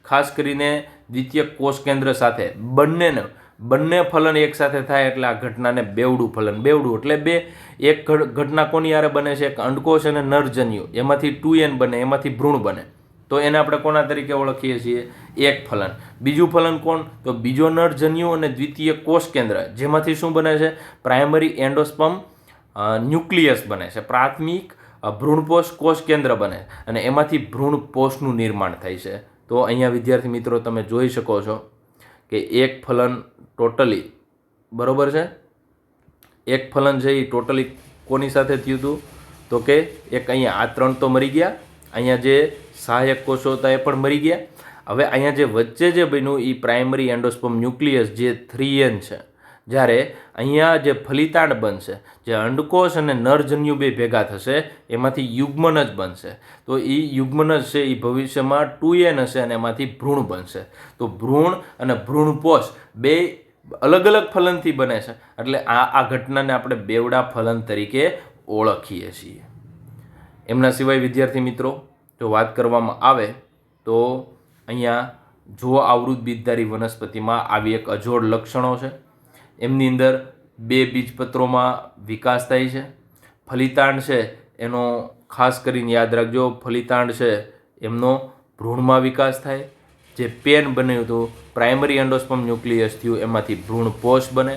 ખાસ કરીને દ્વિતીય કોષ કેન્દ્ર સાથે બંને ફલન એક સાથે થાય એટલે આ ઘટનાને બેવડું ફલન. બેવડું એટલે 2. એક ઘટના કોની હારે બને છે? એક અંડકોષ અને નરજન્યુ, એમાંથી 2n બને, એમાંથી ભ્રૂણ બને. તો એને આપણે કોના તરીકે ઓળખીએ છીએ? એક ફલન. બીજું ફલન કોણ? તો બીજો નરજન્યુ અને દ્વિતીય કોષ કેન્દ્ર, જેમાંથી શું બને છે? પ્રાઇમરી એન્ડોસ્પર્મ ન્યુક્લિયસ બને છે, પ્રાથમિક ભ્રૂણપોષ કોષ કેન્દ્ર બને, અને એમાંથી ભ્રૂણપોષનું નિર્માણ થાય છે. તો અહીંયા વિદ્યાર્થી મિત્રો તમે જોઈ શકો છો કે એક ફલન ટોટલી, બરોબર છે, એક ફલન છે એ ટોટલી કોની સાથે થયું હતું? તો કે એક અહીંયા આ 3 તો મરી ગયા, અહીંયા જે સહાયક કોષો હતા એ પણ મરી ગયા. હવે અહીંયા જે વચ્ચે જે બન્યું એ પ્રાઇમરી એન્ડોસ્પર્મ ન્યુક્લિયસ જે 3n છે. જ્યારે અહીંયા જે ફલિતાંડ બનશે, જે અંડકોષ અને નરજન્યુ 2 ભેગા થશે એમાંથી યુગ્મનજ બનશે. તો એ યુગ્મનજ છે એ ભવિષ્યમાં 2n હશે અને એમાંથી ભ્રૂણ બનશે. તો ભ્રૂણ અને ભ્રૂણપોષ 2 અલગ અલગ ફલનથી બને છે, એટલે આ ઘટનાને આપણે બેવડા ફલન તરીકે ઓળખીએ છીએ. એમના સિવાય વિદ્યાર્થી મિત્રો જો વાત કરવામાં આવે તો અહીંયા જો આવૃત બીજધારી વનસ્પતિમાં આવી એક અજોડ લક્ષણો છે. એમની અંદર 2 બીજપત્રોમાં વિકાસ થાય છે. ફલિતાંડ છે એનો ખાસ કરીને યાદ રાખજો, ફલિતાંડ છે એમનો ભ્રૂણમાં વિકાસ થાય. જે પેન બન્યું હતું, પ્રાઇમરી એન્ડોસ્પર્મ ન્યુક્લિયસ થયું, એમાંથી ભ્રૂણપોષ બને.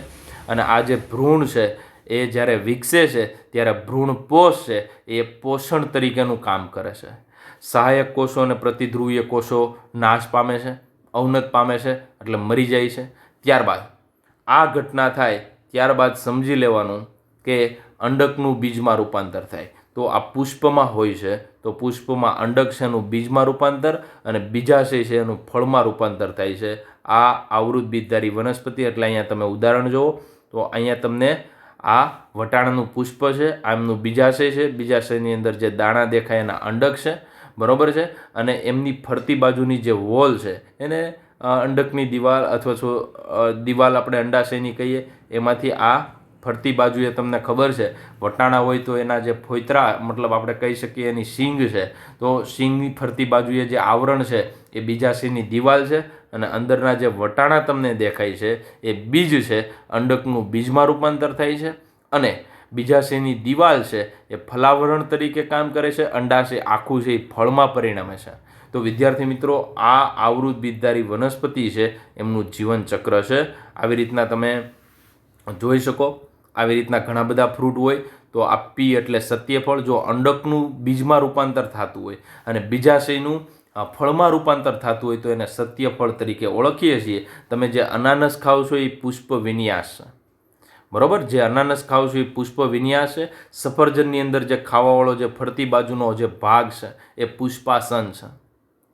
અને આ જે ભ્રૂણ છે એ જ્યારે વિકસે છે ત્યારે ભ્રૂણપોષ છે એ પોષણ તરીકેનું કામ કરે છે. સહાયક કોષો અને પ્રતિધ્રુવીય કોષો નાશ પામે છે, અવનત પામે છે, એટલે મરી જાય છે. ત્યારબાદ આ ઘટના થાય ત્યારબાદ સમજી લેવાનું કે અંડકનું બીજમાં રૂપાંતર થાય. તો આ પુષ્પમાં હોય છે, તો પુષ્પમાં અંડક છે એનું બીજમાં રૂપાંતર અને બીજાશય છે એનું ફળમાં રૂપાંતર થાય છે. આ આવૃત બીજધારી વનસ્પતિ. એટલે અહીંયા તમે ઉદાહરણ જુઓ તો અહીંયા તમને આ વટાણાનું પુષ્પ છે, આ એમનું બીજાશય છે. બીજાશયની અંદર જે દાણા દેખાય એના અંડક છે, બરોબર છે, અને એમની ફરતી બાજુની જે વોલ છે એને અંડકની દિવાલ અથવા દિવાલ આપણે અંડાશયની કહીએ. એમાંથી આ ફરતી બાજુએ તમને ખબર છે વટાણા હોય તો એના જે ફોતરા, મતલબ આપણે કહી શકીએ એની શીંગ છે, તો શીંગની ફરતી બાજુએ જે આવરણ છે એ બીજાશયની દિવાલ છે, અને અંદરના જે વટાણા તમને દેખાય છે એ બીજ છે, અંડકનું બીજમાં રૂપાંતર થાય છે. અને બીજાશયની દિવાલ છે એ ફલાવરણ તરીકે કામ કરે છે, અંડાશય આખું છે એ ફળમાં પરિણમે છે. તો વિદ્યાર્થી મિત્રો, આ આવૃત બીજધારી વનસ્પતિ છે એમનું જીવન ચક્ર છે. આવી રીતના તમે જોઈ શકો. આવી રીતના ઘણા બધા ફ્રૂટ હોય. તો આ પી એટલે સત્યફળ. જો અંડકનું બીજમાં રૂપાંતર થતું હોય અને બીજાશયનું ફળમાં રૂપાંતર થતું હોય તો એને સત્યફળ તરીકે ઓળખીએ છીએ. તમે જે અનાનસ ખાવ છો એ પુષ્પ વિન્યાસ છે, બરોબર, જે અનાનસ ખાવ છો એ પુષ્પ વિન્યાસ છે. સફરજનની અંદર જે ખાવાવાળો જે ફરતી બાજુનો જે ભાગ છે એ પુષ્પાસન છે.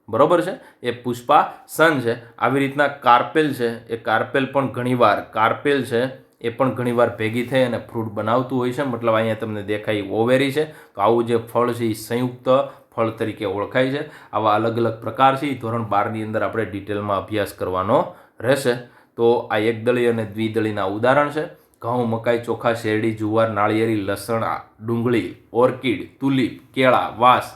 બરોબર છે, એ પુષ્પાસન છે. આવી રીતના કાર્પેલ છે, એ કાર્પેલ પણ ઘણીવાર કાર્પેલ છે એ પણ ઘણીવાર ભેગી થઈ અને ફ્રૂટ બનાવતું હોય છે. મતલબ અહીંયા તમને દેખાય ઓવેરી છે. તો આવું જે ફળ છે એ સંયુક્ત ફળ તરીકે ઓળખાય છે. આવા અલગ અલગ પ્રકાર છે એ ધોરણ 12ની અંદર આપણે ડિટેલમાં અભ્યાસ કરવાનો રહેશે. તો આ એકદળી અને દ્વિદળીના ઉદાહરણ છે. ઘઉં, મકાઈ, ચોખા, શેરડી, જુવાર, નાળિયેરી, લસણ, ડુંગળી, ઓર્કિડ, તુલિપ, કેળા, વાંસ,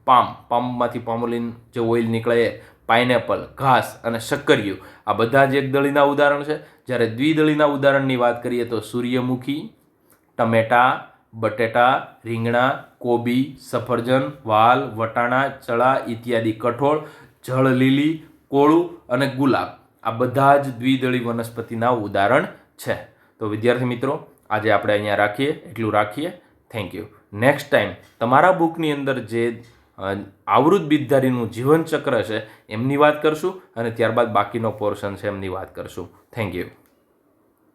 પામમાંથી પામોલિન જે ઓઇલ નીકળે એ, પાઇનેપલ, ઘાસ અને શક્કરિયું, આ બધા જ એકદળીના ઉદાહરણ છે. જ્યારે દ્વિદળીના ઉદાહરણની વાત કરીએ તો સૂર્યમુખી, ટમેટા, બટેટા, રીંગણા, કોબી, સફરજન, વાલ, વટાણા, ચણા ઇત્યાદિ, કઠોળ, જળ લીલી, કોળું અને ગુલાબ, આ બધા જ દ્વિદળી વનસ્પતિના ઉદાહરણ છે. તો વિદ્યાર્થી મિત્રો, આજે આપણે અહીંયા એટલું રાખીએ. Thank you. નેક્સ્ટ ટાઈમ તમારા બુકની અંદર જે આવૃત બીજધારીનું જીવનચક્ર છે એમની વાત કરશું અને ત્યારબાદ બાકીનો પોર્શન છે એમની વાત કરશું. Thank you.